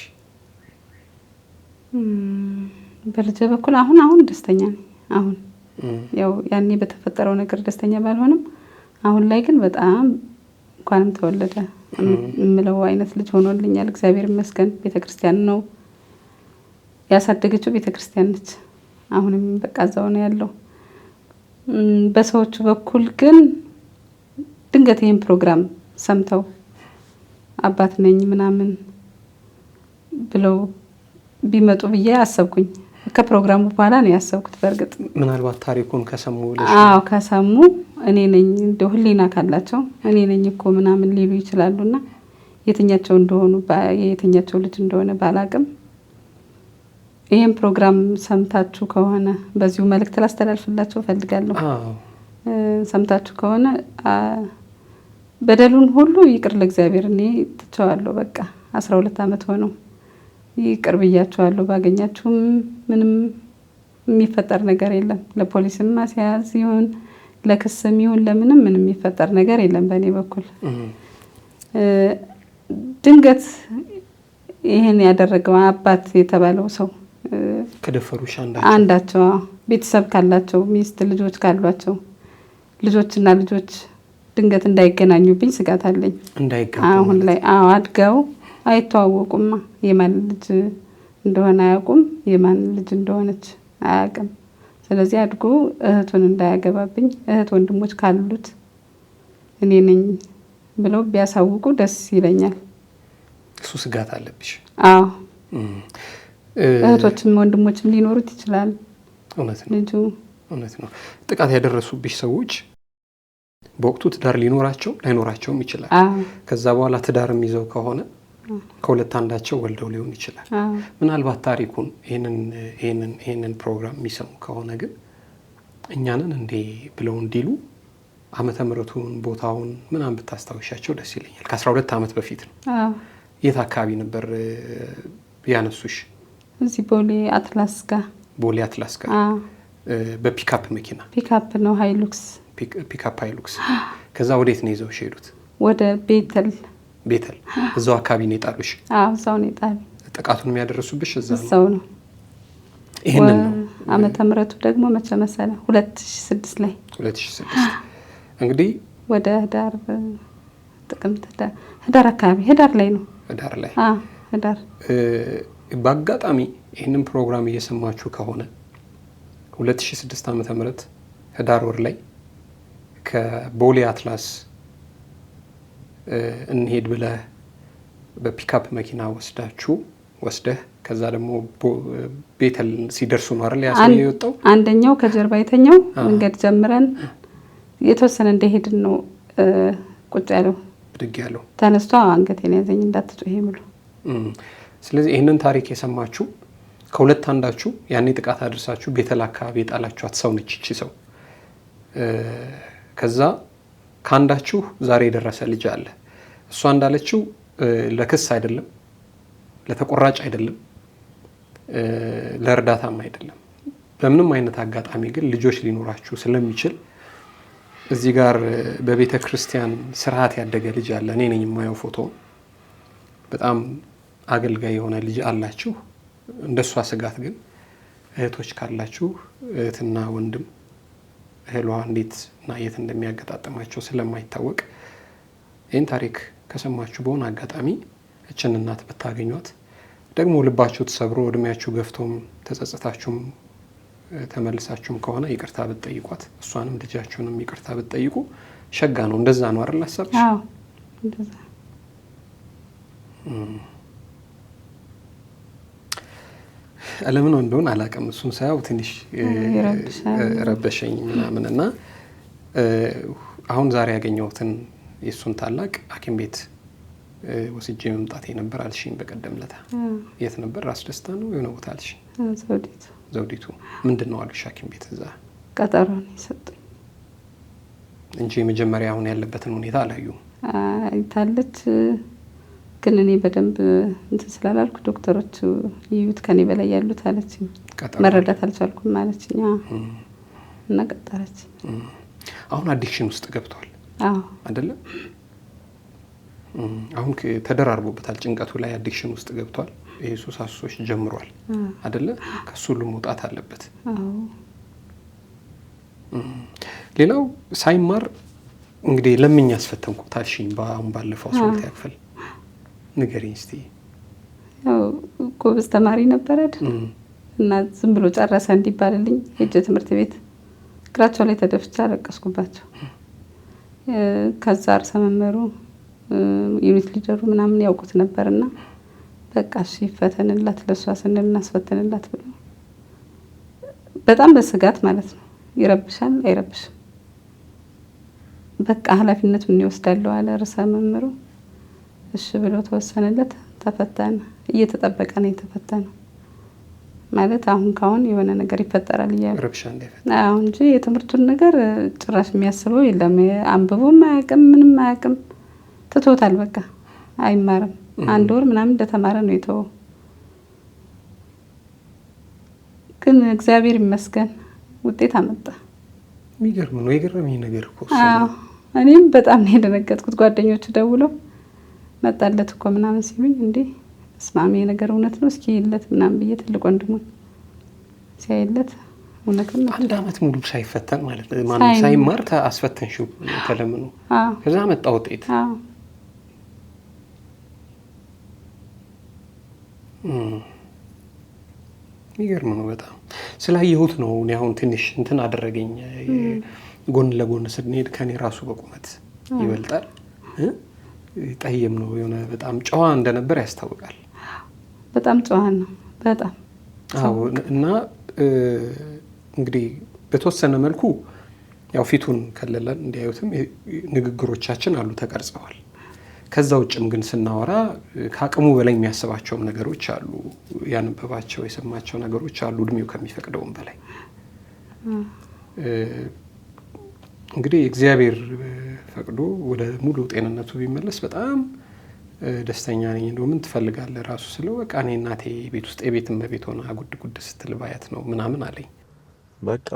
በልጄ በኩል አሁን ደስተኛ ነኝ። አሁን ያው ያኔ በተፈጠረው ነገር ደስተኛ ባልሆንም አሁን ላይ ግን በጣም እንኳንም ተወለደ የምለው አይነት ልጅ ሆኖልኛል። እግዚአብሔር ይመስገን። ቤተክርስቲያን ነው ያሳደገችው፣ ቤተክርስቲያን ነች። አሁንም በቃ እዛው ነው ያለው። በሰዎቹ በኩል ግን ድንገት ይህን ፕሮግራም ሰምተው አባት ነኝ ምናምን ብለው ቢመጡ ብዬ አሰብኩኝ። ከፕሮግራሙ በኋላ ነው ያሰብኩት። በእርግጥ ምናልባት ታሪኩን ከሰሙ ከሰሙ እኔ ነኝ እንደው ህሊና ካላቸው እኔ ነኝ እኮ ምናምን ሊሉ ይችላሉና የትኛቸው እንደሆኑ የትኛቸው ልጅ እንደሆነ ባላቅም ይሄን ፕሮግራም ሰምታችሁ ከሆነ በዚሁ መልእክት ላስተላልፍላችሁ ፈልጋለሁ። ሰምታችሁ ከሆነ በደሉን ሁሉ ይቅር ለእግዚአብሔር እኔ ትቸዋለሁ። በቃ 12 አመት ሆነው ይቅር ብያችኋለሁ። ባገኛችሁም ምንም የሚፈጠር ነገር የለም። ለፖሊስም ማስያዝ ይሁን ለክስም ይሁን ለምንም ምንም የሚፈጠር ነገር የለም በእኔ በኩል። ድንገት ይሄን ያደረገው አባት የተባለው ሰው ከደፈሩሽ አንዳቸው ቤተሰብ ካላቸው ሚስት ልጆች ካሏቸው ልጆችና ልጆች ድንገት እንዳይገናኙብኝ ስጋት አለኝ። አሁን ላይ አድገው አይተዋወቁማ። የማን ልጅ እንደሆነ አያውቁም፣ የማን ልጅ እንደሆነች አያውቅም። ስለዚህ አድጎ እህቱን እንዳያገባብኝ እህት ወንድሞች ካሉት እኔ ነኝ ብለው ቢያሳውቁ ደስ ይለኛል። እሱ ስጋት አለብሽ? አዎ እህቶችም ወንድሞችም ሊኖሩት ይችላል። እውነት ነው። እውነት ነው። ጥቃት ያደረሱብሽ ሰዎች በወቅቱ ትዳር ላይኖራቸውም ይችላል። ከዛ በኋላ ትዳርም ይዘው ከሆነ ከሁለት አንዳቸው ወልደው ሊሆን ይችላል። ምናልባት ታሪኩን ይሄንን ፕሮግራም የሚሰሙ ከሆነ ግን እኛንን እንዴ ብለው እንዲሉ ዓመተ ምሕረቱን ቦታውን ምናምን ብታስታውሻቸው ደስ ይለኛል። ከ12 አመት በፊት ነው። የት አካባቢ ነበር ያነሱሽ? እዚህ ቦሌ አትላስ ጋር። በፒካፕ መኪና? ፒካፕ ነው፣ ሃይሉክስ ፒካፕ ሃይሉክስ። ከዛ ወዴት ነው ይዘው ሄዱት? ወደ ቤተል። እዛው አካባቢ ነው የጣሉሽ? እዛው ነው የጣሉ። ጥቃቱን የሚያደርሱብሽ እዛው ነው። ይሄንን ነው። ዓመተ ምሕረቱ ደግሞ መቼ መሰለ? 2006 ላይ። 2006 እንግዲህ ወደ ህዳር አካባቢ ህዳር ላይ ነው። ህዳር በአጋጣሚ ይህንን ፕሮግራም እየሰማችሁ ከሆነ 2006 ዓመተ ምህረት ህዳር ወር ላይ ከቦሌ አትላስ እንሄድ ብለህ በፒካፕ መኪና ወስደህ ከዛ ደግሞ ቤተል ሲደርሱ ነው አይደል ያሰው የወጣው? አንደኛው ከጀርባ የተኛው መንገድ ጀምረን የተወሰነ እንደሄድን ነው ቁጭ ያለው ብድግ ያለው ተነስቶ አንገቴን ያዘኝ እንዳትጮህ ብሎ። ስለዚህ ይህንን ታሪክ የሰማችሁ ከሁለት አንዳችሁ ያኔ ጥቃት አድርሳችሁ ቤተል አካባቢ የጣላችኋት ሰው ነች እቺ ሰው። ከዛ ካንዳችሁ ዛሬ የደረሰ ልጅ አለ። እሷ እንዳለችው ለክስ አይደለም፣ ለተቆራጭ አይደለም፣ ለእርዳታም አይደለም። በምንም አይነት አጋጣሚ ግን ልጆች ሊኖራችሁ ስለሚችል እዚህ ጋር በቤተ ክርስቲያን ስርዓት ያደገ ልጅ አለ። እኔ ነኝ የማየው ፎቶ። በጣም አገልጋይ የሆነ ልጅ አላችሁ። እንደሷ ስጋት ግን እህቶች ካላችሁ እህትና ወንድም እህሏ እንዴት እና የት እንደሚያገጣጥማቸው ስለማይታወቅ ይህን ታሪክ ከሰማችሁ በሆነ አጋጣሚ እችን እናት ብታገኟት፣ ደግሞ ልባችሁ ተሰብሮ እድሜያችሁ ገፍቶም ተጸጽታችሁም ተመልሳችሁም ከሆነ ይቅርታ ብትጠይቋት፣ እሷንም ልጃችሁንም ይቅርታ ብትጠይቁ ሸጋ ነው። እንደዛ ነው አይደል ሐሳብሽ? አዎ እንደዛ። ለምን እንደሆነ አላውቅም። እሱን ሳያው ትንሽ ረበሸኝ ምናምንና አሁን ዛሬ ያገኘሁትን የሱን ታላቅ ሐኪም ቤት ወስጄ መምጣቴ ነበር አልሽኝ በቀደም ለታ። የት ነበር? ራስ ደስታ ነው የሆነ ቦታ አልሽኝ? ዘውዲቱ። ምንድን ነው አሉሽ ሐኪም ቤት? እዛ ቀጠሮ ነው የሰጡኝ እንጂ መጀመሪያ አሁን ያለበትን ሁኔታ አላዩም። አይታለች ግን እኔ በደንብ እንትን ስላላልኩ ዶክተሮቹ ይዩት ከኔ በላይ ያሉት አለችኝ። መረዳት አልቻልኩም ማለችኝ እና ቀጠረች። አሁን አዲክሽን ውስጥ ገብቷል አይደለ? አሁን ተደራርቦበታል። ጭንቀቱ ላይ አዲክሽን ውስጥ ገብቷል። ይሄ ሱሳሶች ጀምሯል አይደለ? ከሱ ሁሉ መውጣት አለበት። ሌላው ሳይማር እንግዲህ ለምን ያስፈተንኩት አልሽኝ አሁን ባለፈው ሰውት ያክፈል ንገሪኝ እስቲ። ያው ጎበዝ ተማሪ ነበር አይደል? እና ዝም ብሎ ጨረሰ እንዲባልልኝ ሄጄ ትምህርት ቤት እግራቸው ላይ ተደፍቼ አለቀስኩባቸው። ከዛ ርዕሰ መምህሩ ዩኒት ሊደሩ ምናምን ያውቁት ነበርና በቃ እሺ ፈተንላት ለሷ ስንል እናስፈተንላት ብሎ በጣም በስጋት ማለት ነው። ይረብሻል አይረብሽም በቃ ኃላፊነቱን ይወስዳል አለ ርዕሰ መምህሩ። እሺ ብሎ ተወሰነለት። ተፈተነ። እየተጠበቀ ነው የተፈተነው። ማለት አሁን የሆነ ነገር ይፈጠራል እያለ ረብሻ እንዳይፈጠር አሁን እንጂ የትምህርቱን ነገር ጭራሽ የሚያስበው የለም። አንብቦም አያውቅም ምንም አያውቅም። ትቶታል በቃ አይማርም። 1 ወር ምናምን እንደተማረ ነው የተወው። ግን እግዚአብሔር ይመስገን ውጤት አመጣ። የሚገርም ነው። የገረመኝ ነገር እኮ እኔም በጣም ነው የደነገጥኩት። ጓደኞቹ ደውለው መጣለት እኮ ምናምን ሲሉኝ እንዴ እስማሚ ነገር እውነት ነው እስኪ ይለት ምናምን ብዬ ትልቅ ወንድሙን ሲያይለት እውነትም 1 አመት ሙሉ ሳይፈተን ማለት ነው ማን ሳይማር አስፈተንሽው ተለምኖ ከዛ መጣ ውጤት። የሚገርም ነው በጣም ስላየሁት ነው። እኔ አሁን ትንሽ እንትን አደረገኝ። ጎን ለጎን ስንሄድ ከኔ ራሱ በቁመት ይበልጣል። ጠይም ነው የሆነ በጣም ጨዋ እንደነበር ያስታውቃል። በጣም ጨዋ ነው በጣም አዎ። እና እንግዲህ በተወሰነ መልኩ ያው ፊቱን ከለለን እንዲያዩትም ንግግሮቻችን አሉ ተቀርጸዋል። ከዛ ውጭም ግን ስናወራ ከአቅሙ በላይ የሚያስባቸው ነገሮች አሉ። ያነበባቸው የሰማቸው ነገሮች አሉ እድሜው ከሚፈቅደውም በላይ። እንግዲህ እግዚአብሔር ፈቅዶ ወደ ሙሉ ጤንነቱ ቢመለስ በጣም ደስተኛ ነኝ። እንደው ምን ትፈልጋለህ ራሱ ስለው በቃ እኔ እናቴ ቤት ውስጥ የቤት እመቤት ሆና ጉድ ስትል ባያት ነው ምናምን አለኝ። በቃ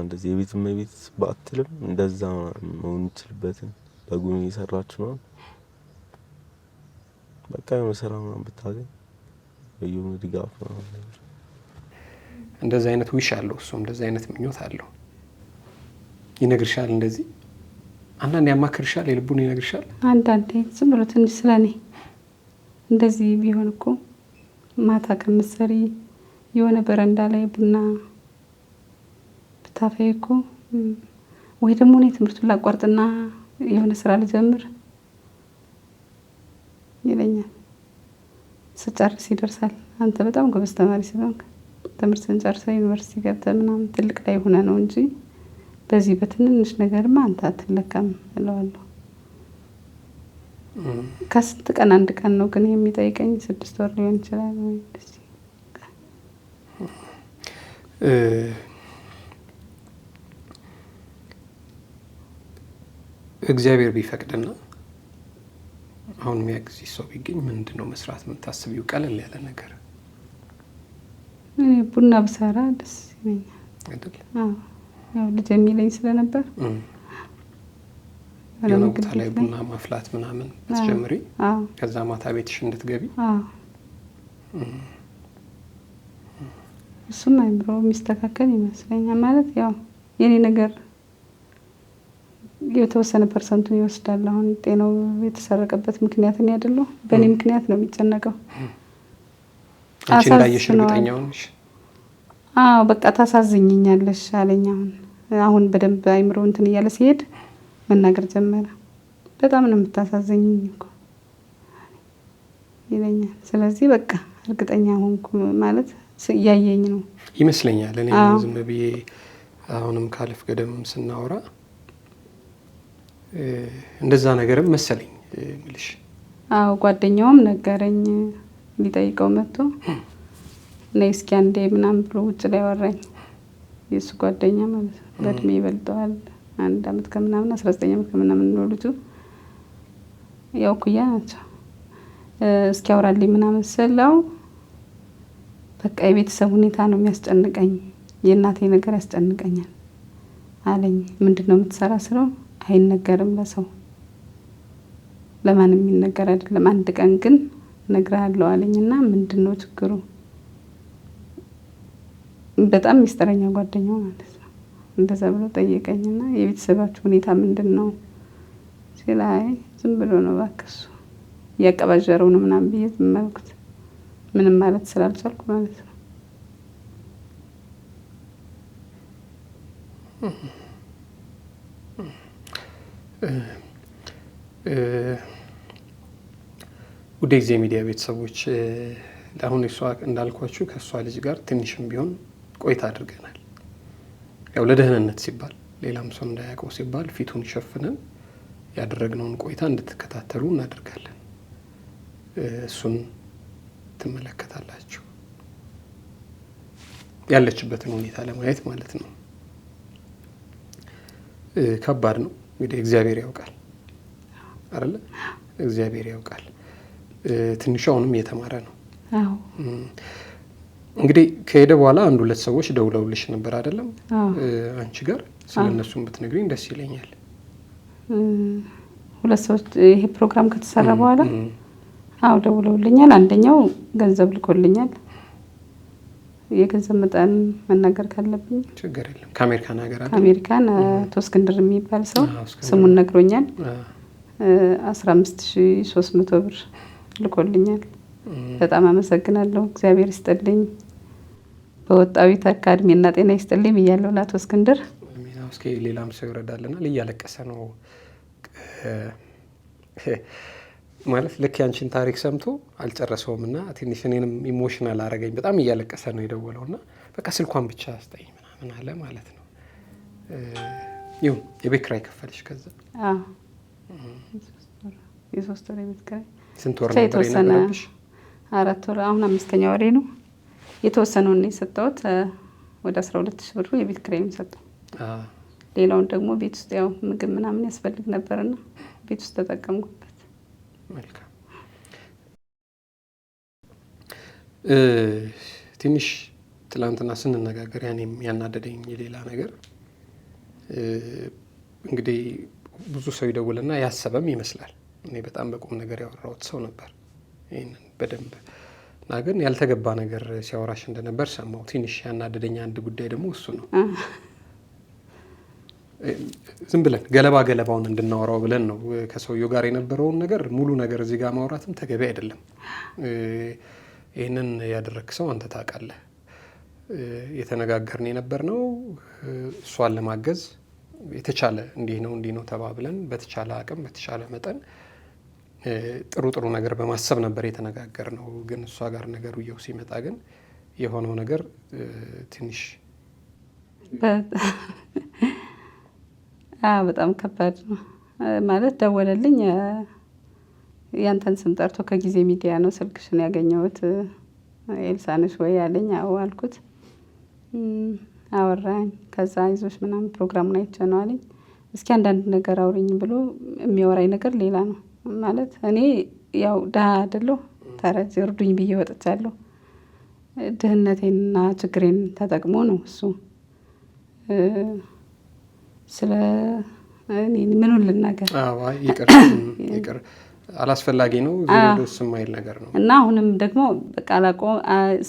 እንደዚህ የቤት እመቤት ባትልም እንደዛ መሆን ይችላልበትን በጉን እየሰራች ነው። በቃ የመሰራ ምናምን ብታገኝ በየሆነ ድጋፍ ነው። እንደዛ አይነት ዊሽ አለው እሱ እንደዛ አይነት ምኞት አለው። ይነግርሻል እንደዚህ አንዳንዴ ያማክርሻል የልቡን ይነግርሻል። አንዳንዴ ዝም ብሎ ትንሽ ስለኔ እንደዚህ ቢሆን እኮ ማታ ከምትሰሪ የሆነ በረንዳ ላይ ቡና ብታፈይ እኮ ወይ ደግሞ እኔ ትምህርቱን ላቋርጥና የሆነ ስራ ልጀምር ይለኛል። ስጨርስ ይደርሳል። አንተ በጣም ጎበዝ ተማሪ ስለሆንክ ትምህርትን ጨርሰህ ዩኒቨርሲቲ ገብተህ ምናምን ትልቅ ላይ ሆነ ነው እንጂ በዚህ በትንንሽ ነገርማ አንተ አትለካም እለዋለሁ። ከስንት ቀን 1 ቀን ነው ግን የሚጠይቀኝ 6 ወር ሊሆን ይችላል ወይ እንደዚህ። እግዚአብሔር ቢፈቅድና አሁን የሚያግዝ ሰው ቢገኝ ምንድነው መስራት የምታስቢው ቀለል ያለ ነገር? እኔ ቡና ብሰራ ደስ ይለኛል አይደል? አዎ ያው ልጅ የሚለኝ ስለነበር የሆነ ቦታ ላይ ቡና ማፍላት ምናምን ብትጀምሪ ከዛ ማታ ቤትሽ እንድትገቢ እሱም አይምሮ የሚስተካከል ይመስለኛል። ማለት ያው የኔ ነገር የተወሰነ ፐርሰንቱን ይወስዳል። አሁን ጤናው የተሰረቀበት ምክንያት እኔ አይደለሁ በእኔ ምክንያት ነው የሚጨነቀው። አንቺ እንዳየሽ እርግጠኛው ነሽ? አዎ በቃ ታሳዝኝኛለሽ አለኝ። አሁን በደንብ አይምሮ እንትን እያለ ሲሄድ መናገር ጀመረ። በጣም ነው የምታሳዝኝኝ እኮ ይለኛል። ስለዚህ በቃ እርግጠኛ ሆንኩ ማለት ያየኝ ነው ይመስለኛል። እኔ ዝም ብዬ አሁንም ካለፍ ገደምም ስናወራ እንደዛ ነገርም መሰለኝ ምልሽ። አዎ ጓደኛውም ነገረኝ። ሊጠይቀው መጥቶ ነይ እስኪ አንዴ ምናምን ብሎ ውጭ ላይ ወራኝ። የሱ ጓደኛ ማለት ነው። በእድሜ ይበልጠዋል 1 አመት ከምናምን 19 አመት ከምናምን ነው ልጁ። ያው ኩያ ናቸው። እስኪ አውራልኝ ምናምን ስለው በቃ የቤተሰብ ሁኔታ ነው የሚያስጨንቀኝ፣ የእናቴ ነገር ያስጨንቀኛል አለኝ። ምንድነው የምትሰራ ስለው አይነገርም ለሰው ለማንም የሚነገር አይደለም፣ 1 ቀን ግን እነግርሃለሁ አለኝና ምንድነው ችግሩ? በጣም ሚስጥረኛ ጓደኛው ማለት ነው። እንደዛ ብሎ ጠየቀኝና የቤተሰባችሁ ሁኔታ ምንድነው ሲላይ ዝም ብሎ ነው ባክሱ ያቀባጀረው ነው ምናምን ብዬ ዝም አልኩት። ምንም ማለት ስላልቻልኩ ማለት ነው። ወደ ጊዜ ሚዲያ ቤተሰቦች አሁን እሷ እንዳልኳችሁ ከእሷ ልጅ ጋር ትንሽም ቢሆን ቆይታ አድርገናል። ያው ለደህንነት ሲባል ሌላም ሰው እንዳያውቀው ሲባል ፊቱን ሸፍነን ያደረግነውን ቆይታ እንድትከታተሉ እናደርጋለን። እሱን ትመለከታላችሁ፣ ያለችበትን ሁኔታ ለማየት ማለት ነው። ከባድ ነው እንግዲህ እግዚአብሔር ያውቃል አይደለ? እግዚአብሔር ያውቃል። ትንሹ አሁንም እየተማረ ነው። አዎ እንግዲህ ከሄደ በኋላ 1-2 ሰዎች ደውለውልሽ ነበር አይደለም? አንቺ ጋር ስለነሱም ብትነግሪኝ ደስ ይለኛል። 2 ሰዎች ይሄ ፕሮግራም ከተሰራ በኋላ አዎ ደውለውልኛል። አንደኛው ገንዘብ ልኮልኛል። የገንዘብ መጠን መናገር ካለብኝ ችግር የለም። ከአሜሪካን ሀገር አይደል? ከአሜሪካን አቶ እስክንድር የሚባል ሰው ስሙን ነግሮኛል። 15300 ብር ልኮልኛል። በጣም አመሰግናለሁ። እግዚአብሔር ይስጥልኝ፣ በወጣዊ ተካ እድሜና ጤና ይስጥልኝ ብያለሁ ለአቶ እስክንድር። እስኪ ሌላም ሰው ይረዳልናል። እያለቀሰ ነው ማለት ልክ ያንቺን ታሪክ ሰምቶ አልጨረሰውም እና ትንሽ እኔንም ኢሞሽናል አረገኝ። በጣም እያለቀሰ ነው የደወለው እና በቃ ስልኳን ብቻ አስጠኝ ምናምን አለ ማለት ነው። ይሁን የቤት ኪራይ ከፈልሽ? ከዛ የ3 ወር የቤት ኪራይ ስንት ወር ነበር የነበረብሽ? 4 ወር። አሁን 5ኛ ወሬ ነው። የተወሰነውን ነው የሰጠሁት። ወደ 12000 ብር የቤት ኪራይ ነው የሰጠው። ሌላውን ደግሞ ቤት ውስጥ ያው ምግብ ምናምን ያስፈልግ ነበርና ቤት ውስጥ ተጠቀምኩበት። መልካም። ትንሽ ትላንትና ስንነጋገር ያኔም ያናደደኝ ሌላ ነገር እንግዲህ ብዙ ሰው ይደውልና ያሰበም ይመስላል። እኔ በጣም በቁም ነገር ያወራሁት ሰው ነበር ይሄንን በደንብ እና ግን ያልተገባ ነገር ሲያወራሽ እንደነበር ሰማሁ። ትንሽ ያናደደኝ አንድ ጉዳይ ደግሞ እሱ ነው። ዝም ብለን ገለባውን እንድናወራው ብለን ነው ከሰውየው ጋር የነበረውን ነገር ሙሉ ነገር እዚህ ጋር ማውራትም ተገቢ አይደለም። ይህንን ያደረክ ሰው አንተ ታውቃለህ። የተነጋገርን የነበርነው እሷን ለማገዝ የተቻለ እንዲህ ነው ተባብለን በተቻለ አቅም በተቻለ መጠን ጥሩ ነገር በማሰብ ነበር የተነጋገርነው። ግን እሷ ጋር ነገሩ ሲመጣ ግን የሆነው ነገር ትንሽ በጣም ከባድ ነው ማለት። ደወለልኝ፣ ያንተን ስም ጠርቶ ከጊዜ ሚዲያ ነው ስልክሽን ያገኘሁት ኤልሳነሽ ወይ ያለኝ። አዎ አልኩት። አወራኝ። ከዛ አይዞሽ ምናምን ፕሮግራሙን አይቼ ነው አለኝ። እስኪ አንዳንድ ነገር አውሪኝ ብሎ የሚያወራኝ ነገር ሌላ ነው ማለት። እኔ ያው ድሀ አይደለሁ፣ ተረጅ እርዱኝ ብዬ ወጥቻለሁ። ድህነቴንና ችግሬን ተጠቅሞ ነው እሱ ስለ እኔ ምኑን ልናገር? ይቅር አላስፈላጊ ነው። ደስ የማይል ነገር ነው እና አሁንም ደግሞ በቃ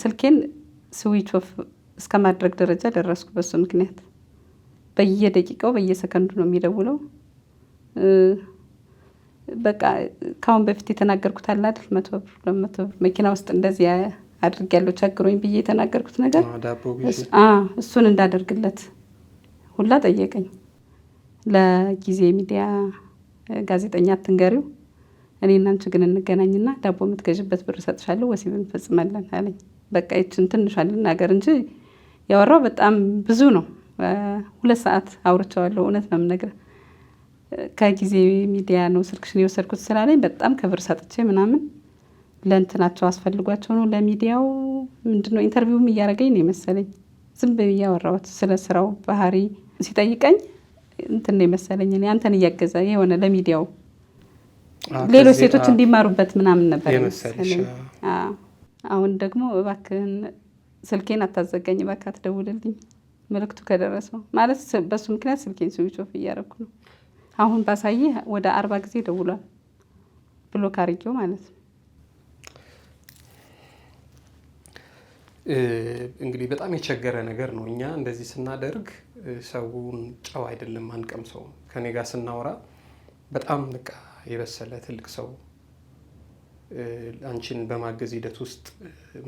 ስልኬን ስዊች ኦፍ እስከ ማድረግ ደረጃ ደረስኩ በሱ ምክንያት። በየደቂቃው በየሰከንዱ ነው የሚደውለው። በቃ ካሁን በፊት የተናገርኩት አለ አይደል 100 ብር 200 ብር መኪና ውስጥ እንደዚህ አድርጌያለሁ ቸግሮኝ ብዬ የተናገርኩት ነገር እሱን እንዳደርግለት ሁላ ጠየቀኝ። ለጊዜ ሚዲያ ጋዜጠኛ አትንገሪው፣ እኔና አንቺ ግን እንገናኝና ዳቦ የምትገዥበት ብር እሰጥሻለሁ፣ ወሲብ እንፈጽማለን አለኝ። በቃ ይችን ትንሿን ልናገር እንጂ ያወራው በጣም ብዙ ነው። 2 ሰዓት አውርቼዋለሁ። እውነት ነው የምነግርህ። ከጊዜ ሚዲያ ነው ስልክሽን የወሰድኩት ስላለኝ በጣም ክብር ሰጥቼ ምናምን ለእንትናቸው አስፈልጓቸው ነው ለሚዲያው ምንድነው ኢንተርቪውም እያደረገኝ ነው የመሰለኝ። ዝም ብዬ ያወራሁት ስለ ስራው ባህሪ ሲጠይቀኝ እንትን ነው የመሰለኝ። እኔ አንተን እያገዛ የሆነ ለሚዲያው ሌሎች ሴቶች እንዲማሩበት ምናምን ነበር የመሰለኝ። አሁን ደግሞ እባክህን ስልኬን አታዘጋኝ፣ እባክህ አትደውልልኝ መልእክቱ ከደረሰው ማለት በሱ ምክንያት ስልኬን ስዊች ኦፍ እያደረኩ ነው። አሁን ባሳይህ ወደ 40 ጊዜ ደውሏል ብሎክ አድርጌው ማለት ነው። እንግዲህ በጣም የቸገረ ነገር ነው። እኛ እንደዚህ ስናደርግ ሰውን ጨው አይደለም አንቀምሰው። ከኔ ጋር ስናወራ በጣም በቃ የበሰለ ትልቅ ሰው አንቺን በማገዝ ሂደት ውስጥ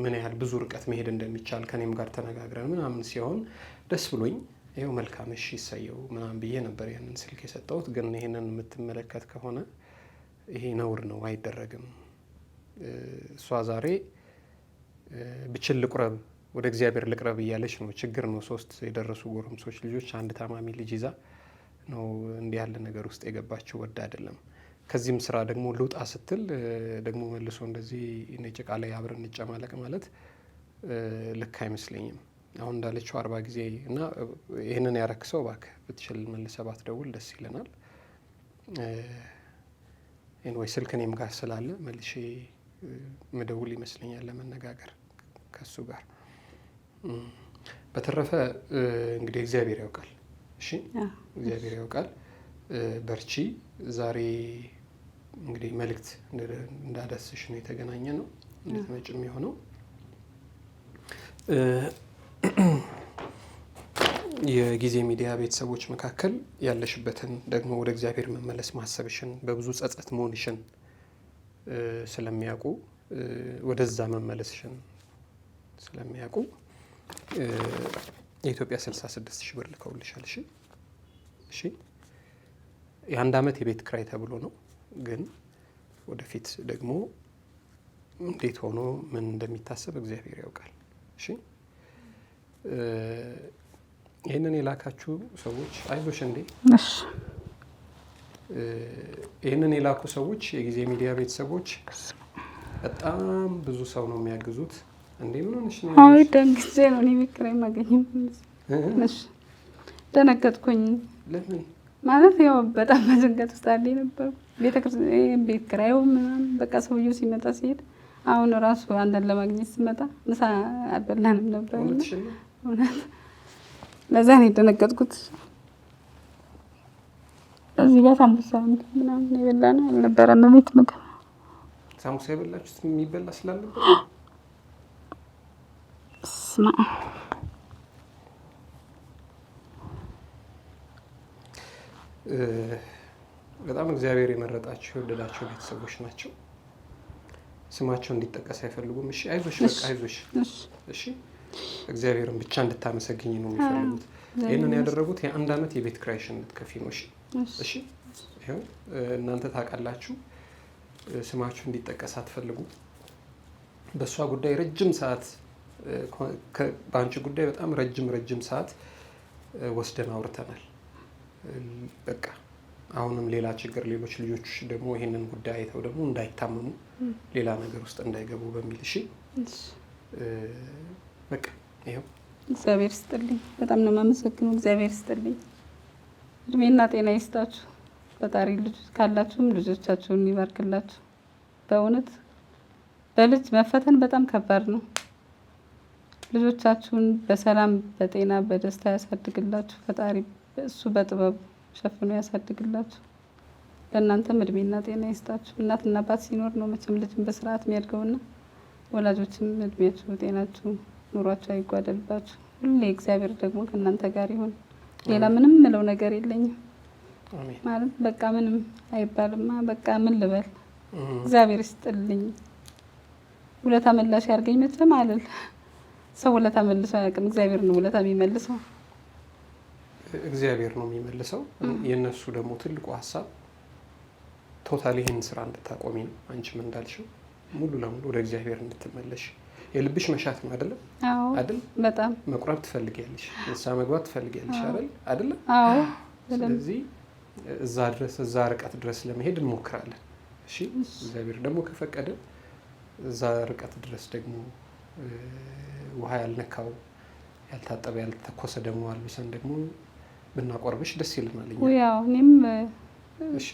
ምን ያህል ብዙ ርቀት መሄድ እንደሚቻል ከኔም ጋር ተነጋግረን ምናምን ሲሆን ደስ ብሎኝ ይኸው መልካም እሺ ይሰየው ምናምን ብዬ ነበር ያንን ስልክ የሰጠሁት። ግን ይሄንን የምትመለከት ከሆነ ይሄ ነውር ነው፣ አይደረግም። እሷ ዛሬ ብችል ልቁረብ ወደ እግዚአብሔር ልቅረብ እያለች ነው። ችግር ነው። 3 የደረሱ ጎረምሶች ልጆች፣ አንድ ታማሚ ልጅ ይዛ ነው እንዲህ ያለ ነገር ውስጥ የገባችው። ወድ አይደለም። ከዚህም ስራ ደግሞ ልውጣ ስትል ደግሞ መልሶ እንደዚህ ጭቃ ላይ አብረን እንጨማለቅ ማለት ልክ አይመስለኝም። አሁን እንዳለችው 40 ጊዜ እና ይህንን ያረክሰው እባክህ ብትችል መልሰህ ባትደውል ደስ ይለናል። ወይ ስልክ እኔም ጋር ስላለ መልሼ መደውል ይመስለኛል ለመነጋገር ከሱ ጋር። በተረፈ እንግዲህ እግዚአብሔር ያውቃል። እሺ እግዚአብሔር ያውቃል። በርቺ። ዛሬ እንግዲህ መልእክት እንዳዳስሽ ነው የተገናኘ ነው እንድትመጭም የሆነው። የጊዜ ሚዲያ ቤተሰቦች መካከል ያለሽበትን ደግሞ ወደ እግዚአብሔር መመለስ ማሰብሽን በብዙ ጸጸት መሆንሽን ስለሚያውቁ ወደዛ መመለስሽን ስለሚያውቁ የኢትዮጵያ 66 ሺህ ብር ልከውልሻል። እሺ የ1 ዓመት የቤት ክራይ ተብሎ ነው። ግን ወደፊት ደግሞ እንዴት ሆኖ ምን እንደሚታሰብ እግዚአብሔር ያውቃል። እሺ ይህንን የላካችሁ ሰዎች አይዞሽ እንዴ። ይህንን የላኩ ሰዎች የጊዜ ሚዲያ ቤተሰቦች በጣም ብዙ ሰው ነው የሚያግዙት። እንዴ ምን ሆነሽ ነው? አይ ደንግጬ ነው እኔ ቤት ኪራይ ማገኘው። እሺ ደነገጥኩኝ። ለምን ማለት ያው በጣም በጭንቀት ውስጥ አለ ነበር። ቤተክርስቲያን ቤት ኪራዩ ምናምን በቃ ሰውየው ሲመጣ ሲሄድ አሁን ራሱ አንተን ለማግኘት ሲመጣ ምሳ አልበላንም ነበር። እውነት ለዛ ነው የደነገጥኩት። እዚህ ጋር ሳምቡሳ ምናምን የበላነው አልነበረም። ቤት ምግብ ሳምቡሳ የበላችሁት የሚበላ ስላልነበር ስማ በጣም እግዚአብሔር የመረጣቸው የወደዳቸው ቤተሰቦች ናቸው። ስማቸው እንዲጠቀስ አይፈልጉም። እሺ አይዞሽ፣ በቃ አይዞሽ። እሺ እግዚአብሔርን ብቻ እንድታመሰግኝ ነው የሚፈልጉት። ይህንን ያደረጉት የ1 ዓመት የቤት ኪራይሽን እንድትከፊ ነው። እሺ ይኸው እናንተ ታውቃላችሁ፣ ስማችሁ እንዲጠቀስ አትፈልጉ። በእሷ ጉዳይ ረጅም ሰዓት፣ በአንቺ ጉዳይ በጣም ረጅም ሰዓት ወስደን አውርተናል። በቃ አሁንም ሌላ ችግር፣ ሌሎች ልጆች ደግሞ ይሄንን ጉዳይ አይተው ደግሞ እንዳይታመሙ ሌላ ነገር ውስጥ እንዳይገቡ በሚል እሺ በቃ ይኸው። እግዚአብሔር ይስጥልኝ። በጣም ነው የማመሰግነው። እግዚአብሔር ይስጥልኝ። እድሜና ጤና ይስጣችሁ። ፈጣሪ ልጅ ካላችሁም ልጆቻችሁን ይባርክላችሁ። በእውነት በልጅ መፈተን በጣም ከባድ ነው። ልጆቻችሁን በሰላም በጤና በደስታ ያሳድግላችሁ ፈጣሪ። እሱ በጥበቡ ሸፍኖ ያሳድግላችሁ። ለእናንተም እድሜና ጤና ይስጣችሁ። እናትና አባት ሲኖር ነው መቼም ልጅም በስርዓት የሚያድገውና ወላጆችም እድሜያችሁ ጤናችሁ ኑሯችሁ አይጓደልባችሁ። ሁሌ እግዚአብሔር ደግሞ ከእናንተ ጋር ይሁን። ሌላ ምንም ምለው ነገር የለኝም። ማለት በቃ ምንም አይባልማ። በቃ ምን ልበል? እግዚአብሔር ይስጥልኝ። ውለታ መላሽ ያርገኝ። መቼም አልል ሰው ውለታ መልሶ አያውቅም። እግዚአብሔር ነው ውለታ የሚመልሰው። እግዚአብሔር ነው የሚመልሰው። የነሱ ደግሞ ትልቁ ሀሳብ ቶታሊ ይህን ስራ እንድታቆሚ ነው። አንቺም እንዳልሽው ሙሉ ለሙሉ ወደ እግዚአብሔር እንድትመለሽ የልብሽ መሻት ነው አይደለም? አዎ አይደል? በጣም መቁረብ ትፈልጊያለሽ፣ ንስሐ መግባት ትፈልጊያለሽ አይደል? አይደለም? አዎ። ስለዚህ እዛ ርቀት ድረስ ለመሄድ እንሞክራለን። እሺ እግዚአብሔር ደግሞ ከፈቀደ እዛ ርቀት ድረስ ደግሞ ውሃ ያልነካው ያልታጠበ ያልተተኮሰ ደግሞ አልብሰን ደግሞ ብናቆርብሽ ደስ ይለናል። ያው እኔም እሺ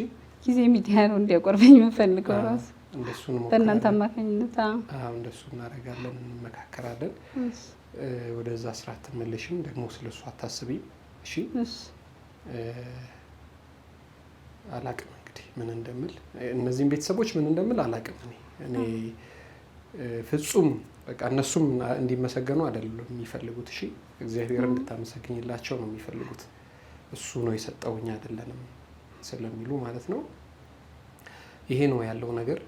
ጊዜ ሚዲያ ነው እንዲያቆርበኝ የምፈልገው ራሱ እንደሱ ነው። በእናንተ አማካኝነት እንደሱ እናደርጋለን፣ እንመካከራለን። ወደዛ ስራ አትመለሽም፣ ደግሞ ስለሱ አታስቢ። እሺ አላቅም እንግዲህ ምን እንደምል እነዚህም ቤተሰቦች ምን እንደምል አላቅም። እኔ ፍጹም በቃ እነሱም እንዲመሰገኑ አይደለም የሚፈልጉት። እሺ እግዚአብሔር እንድታመሰግኝላቸው ነው የሚፈልጉት። እሱ ነው የሰጠውኝ አይደለንም ስለሚሉ ማለት ነው። ይሄ ነው ያለው ነገር።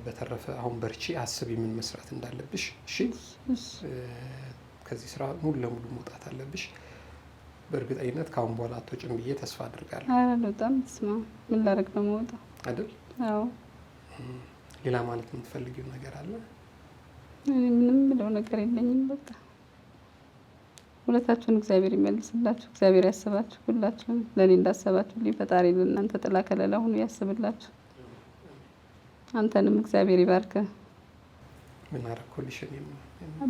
በተረፈ አሁን በርቺ፣ አስቢ ምን መስራት እንዳለብሽ። እሺ ከዚህ ስራ ሙሉ ለሙሉ መውጣት አለብሽ። በእርግጠኝነት ከአሁን በኋላ አትወጭም ብዬ ተስፋ አድርጋለሁ። አረ በጣም ስማ፣ ምን ላደርግ ነው የምወጣው አይደል? አዎ ሌላ ማለት የምትፈልጊው ነገር አለ? ምንም ምለው ነገር የለኝም። በቃ ሁለታችሁን እግዚአብሔር ይመልስላችሁ። እግዚአብሔር ያስባችሁ። ሁላችሁም ለኔ እንዳሰባችሁልኝ ፈጣሪ ለእናንተ ጥላ ከለላ ሆኖ ያስብላችሁ። አንተንም እግዚአብሔር ይባርክ። ምን አደረኩልሽ?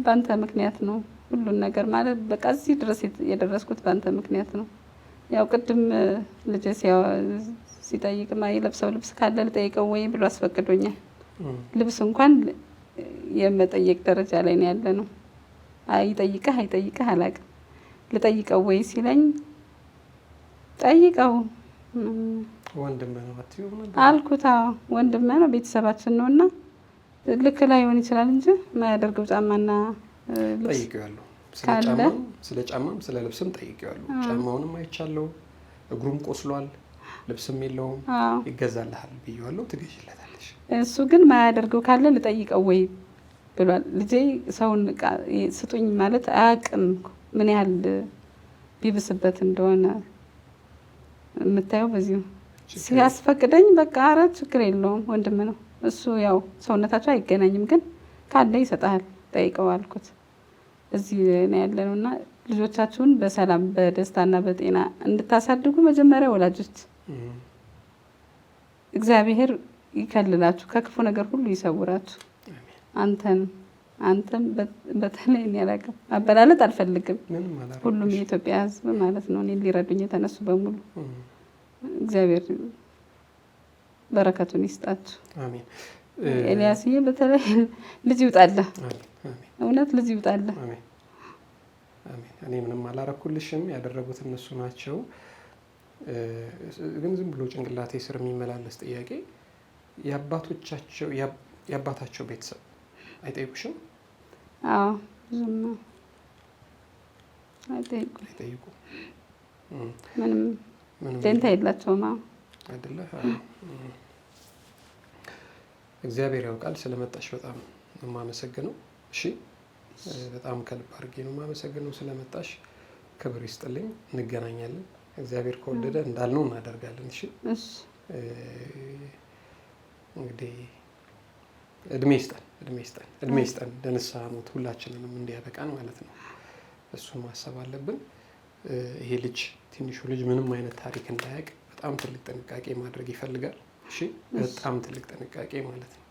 በአንተ ምክንያት ነው ሁሉን ነገር ማለት በቃ እዚህ ድረስ የደረስኩት በአንተ ምክንያት ነው። ያው ቅድም ልጅ ሲጠይቅ የለብሰው ልብስ ካለ ልጠይቀው ወይ ብሎ አስፈቅዶኛል። ልብስ እንኳን የመጠየቅ ደረጃ ላይ ነው ያለ ነው። አይጠይቅህ አላውቅም። ልጠይቀው ወይ ሲለኝ ጠይቀው ወንድምህ ነው አትይው አልኩት። ወንድምህ ነው ቤተሰባችን ነውና ልክ ላይሆን ይችላል እንጂ የማያደርገው ጫማና ልብስ ጠይቄዋለሁ። ስለ ጫማም ስለ ልብስም ጠይቄዋለሁ። ጫማውንም አይቻለሁ። እግሩም ቆስሏል፣ ልብስም የለውም። ይገዛልሃል ብዬዋለሁ። ትገዢለታለሽ። እሱ ግን ማያደርገው ካለ ልጠይቀው ወይ ብሏል። ልጄ ሰውን ስጡኝ ማለት አያውቅም ምን ያህል ቢብስበት እንደሆነ የምታየው በዚሁ ሲያስፈቅደኝ በቃ ኧረ ችግር የለውም ወንድም ነው እሱ። ያው ሰውነታቸው አይገናኝም ግን ካለ ይሰጣል ጠይቀው አልኩት። እዚህ ነው ያለነው እና ልጆቻችሁን በሰላም በደስታና በጤና እንድታሳድጉ መጀመሪያ ወላጆች እግዚአብሔር ይከልላችሁ፣ ከክፉ ነገር ሁሉ ይሰውራችሁ። አንተም በተለይ እኔ አላውቅም ማበላለጥ አልፈልግም። ሁሉም የኢትዮጵያ ሕዝብ ማለት ነው እኔ ሊረዱኝ የተነሱ በሙሉ እግዚአብሔር በረከቱን ይስጣችሁ። አሜን። ኤልያስዬ በተለይ ልጅ ይውጣልህ፣ እውነት ልጅ ይውጣልህ። አሜን አሜን። እኔ ምንም አላረኩልሽም፣ ያደረጉት እነሱ ናቸው። ግን ዝም ብሎ ጭንቅላቴ ስር የሚመላለስ ጥያቄ የአባታቸው ቤተሰብ አይጠይቁሽም? አዎ ብዙም አይጠይቁ። ምንም ደንታ የላቸውም አይደለ? እግዚአብሔር ያውቃል። ስለመጣሽ በጣም የማመሰግነው። እሺ፣ በጣም ከልብ አድርጌ ነው የማመሰግነው ስለመጣሽ። ክብር ይስጥልኝ። እንገናኛለን። እግዚአብሔር ከወደደ እንዳልነው እናደርጋለን። እሺ፣ እንግዲህ እድሜ ይስጠን ለንስሐ ሞት ሁላችንንም እንዲያበቃን ማለት ነው። እሱን ማሰብ አለብን። ይሄ ልጅ ትንሹ ልጅ ምንም አይነት ታሪክ እንዳያውቅ በጣም ትልቅ ጥንቃቄ ማድረግ ይፈልጋል። እሺ፣ በጣም ትልቅ ጥንቃቄ ማለት ነው።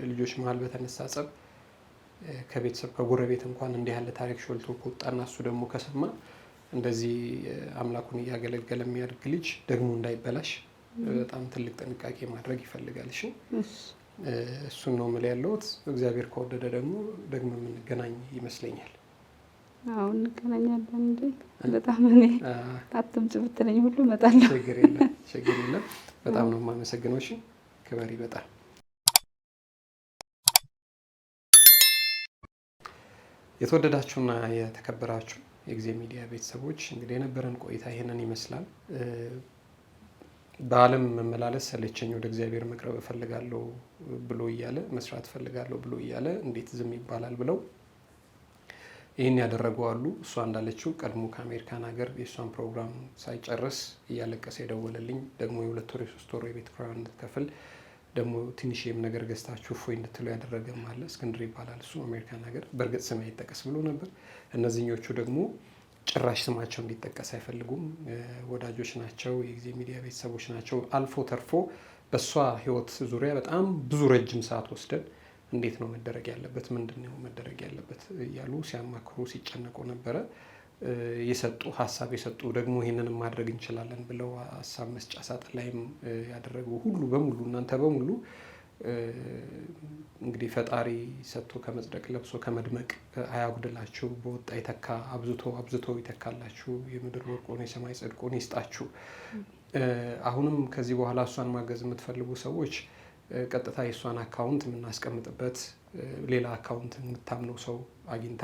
ልጆች መሀል በተነሳ ጸብ ከቤተሰብ ከጎረቤት እንኳን እንዲህ ያለ ታሪክ ሾልቶ ከወጣና እሱ ደግሞ ከሰማ እንደዚህ አምላኩን እያገለገለ የሚያድግ ልጅ ደግሞ እንዳይበላሽ በጣም ትልቅ ጥንቃቄ ማድረግ ይፈልጋል። እሺ፣ እሱን ነው የምልህ ያለሁት። እግዚአብሔር ከወደደ ደግሞ የምንገናኝ ይመስለኛል። አዎ እንገናኛለን እንጂ በጣም እኔ አትምጭ ብትለኝ ሁሉ እመጣለሁ። ችግር የለም። በጣም ነው የማመሰግነው። እሺ፣ ክበሪ በጣም። የተወደዳችሁና የተከበራችሁ የጊዜ ሚዲያ ቤተሰቦች እንግዲህ የነበረን ቆይታ ይሄንን ይመስላል። በዓለም መመላለስ ሰለቸኝ፣ ወደ እግዚአብሔር መቅረብ እፈልጋለሁ ብሎ እያለ መስራት እፈልጋለሁ ብሎ እያለ እንዴት ዝም ይባላል ብለው ይህን ያደረጉ አሉ። እሷ እንዳለችው ቀድሞ ከአሜሪካን ሀገር የእሷን ፕሮግራም ሳይጨርስ እያለቀሰ የደወለልኝ ደግሞ የ2 ወር የ3 ወር የቤት ኪራይ እንድትከፍል ደግሞ ትንሽም ነገር ገዝታችሁ እፎይ እንድትሉ ያደረገም አለ። እስክንድር ይባላል እሱ አሜሪካን ሀገር። በእርግጥ ስም አይጠቀስ ብሎ ነበር። እነዚህኞቹ ደግሞ ጭራሽ ስማቸው እንዲጠቀስ አይፈልጉም። ወዳጆች ናቸው፣ የጊዜ ሚዲያ ቤተሰቦች ናቸው። አልፎ ተርፎ በእሷ ህይወት ዙሪያ በጣም ብዙ ረጅም ሰዓት ወስደን እንዴት ነው መደረግ ያለበት፣ ምንድን ነው መደረግ ያለበት እያሉ ሲያማክሩ ሲጨነቁ ነበረ። ሀሳብ የሰጡ ደግሞ ይህንን ማድረግ እንችላለን ብለው ሀሳብ መስጫ ሳጥን ላይም ያደረጉ ሁሉ በሙሉ እናንተ በሙሉ እንግዲህ ፈጣሪ ሰጥቶ ከመጽደቅ ለብሶ ከመድመቅ አያጉድላችሁ፣ በወጣ ይተካ፣ አብዝቶ ይተካላችሁ፣ የምድር ወርቁን የሰማይ ጽድቁን ይስጣችሁ። አሁንም ከዚህ በኋላ እሷን ማገዝ የምትፈልጉ ሰዎች ቀጥታ የእሷን አካውንት የምናስቀምጥበት ሌላ አካውንት የምታምነው ሰው አግኝታ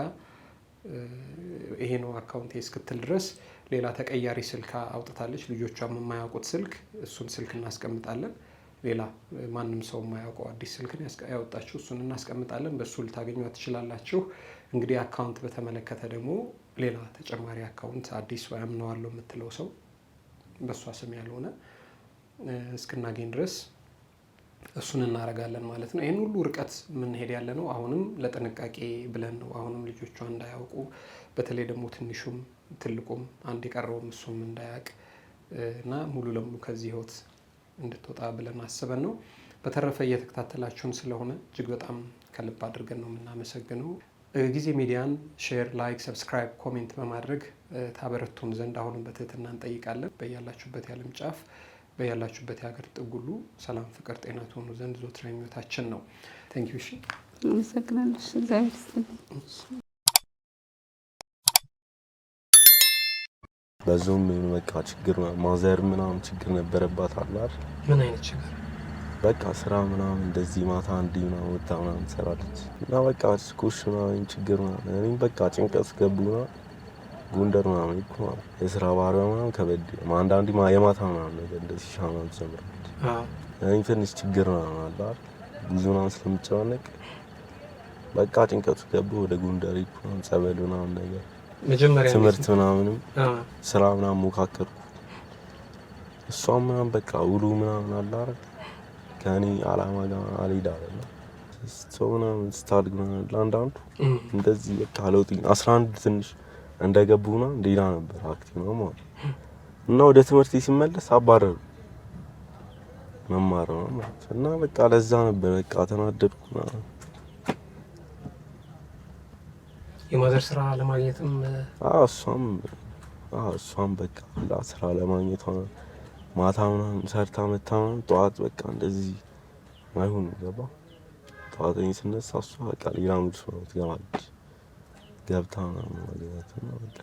ይሄ ነው አካውንት እስክትል ድረስ ሌላ ተቀያሪ ስልክ አውጥታለች። ልጆቿም የማያውቁት ስልክ፣ እሱን ስልክ እናስቀምጣለን። ሌላ ማንም ሰው የማያውቀው አዲስ ስልክ ያወጣችሁ፣ እሱን እናስቀምጣለን። በእሱ ልታገኙ ትችላላችሁ። እንግዲህ አካውንት በተመለከተ ደግሞ ሌላ ተጨማሪ አካውንት አዲስ ወይ አምነዋለሁ የምትለው ሰው በእሷ ስም ያልሆነ እስክናገኝ ድረስ እሱን እናደርጋለን ማለት ነው። ይህን ሁሉ ርቀት የምንሄድ ያለ ነው አሁንም ለጥንቃቄ ብለን ነው። አሁንም ልጆቿ እንዳያውቁ፣ በተለይ ደግሞ ትንሹም ትልቁም አንድ የቀረውም እሱም እንዳያውቅ እና ሙሉ ለሙሉ ከዚህ ህይወት እንድትወጣ ብለን አስበን ነው። በተረፈ እየተከታተላችሁን ስለሆነ እጅግ በጣም ከልብ አድርገን ነው የምናመሰግነው። ጊዜ ሚዲያን ሼር፣ ላይክ፣ ሰብስክራይብ፣ ኮሜንት በማድረግ ታበረቱን ዘንድ አሁንም በትህትና እንጠይቃለን። በያላችሁበት የዓለም ጫፍ በያላችሁበት የሀገር ጥግ ሁሉ ሰላም፣ ፍቅር፣ ጤና ትሆኑ ዘንድ ዞትር ምኞታችን ነው። ታንኪዩ። እሺ፣ አመሰግናለሁ። እግዚአብሔር ይስጥልኝ። በዞም በቃ ችግር ማዘር ምናምን ችግር ነበረባት አላር። ምን አይነት ችግር? በቃ ስራ ምናምን እንደዚህ ማታ እንዲ ምናምን ወጣ ምናምን ትሰራለች እና በቃ ስኩሽ ምናምን ችግር ምናምን እኔም በቃ ጭንቀት ገቡና ጎንደር ምናምን እኮ የስራ ባህሪዋ ምናምን ከበድ አንዳንዴ የማታ ምናምን ነገር እንደዚህ ሻማ ትጀምራለች። እኔም ትንሽ ችግር ምናምን አላር ብዙ ምናምን ስለምጨናነቅ በቃ ጭንቀቱ ገቡ። ወደ ጎንደር ይኩን ጸበል ምናምን ነገር መጀመሪያ ትምህርት ምናምንም ስራ ምናምን ሞካከርኩ። እሷም ምናምን በቃ ውሉ ምናምን አላረ ከኔ አላማ ጋር አልሄዳለ ሰው ምናምን ስታድግ ምናምን ለአንዳንዱ እንደዚህ በቃ ለውጥ 11 ትንሽ እንደገቡና ሌላ ነበር አክቲቭ ነው ማለት እና ወደ ትምህርት ሲመለስ አባረሩ መማር ነው ማለት እና በቃ ለዛ ነበር በቃ ተናደድኩና የማዘር ስራ ለማግኘትም እሷም በቃ ስራ ለማግኘት ማታ ምናምን ሰርታ መታ ጠዋት በቃ እንደዚህ አይሆን ገባ። ጠዋት ስነሳ እሷ በቃ ሌላ ሙድ ነው ትገባለች። ገብታ ምናምን ማለት ነው በቃ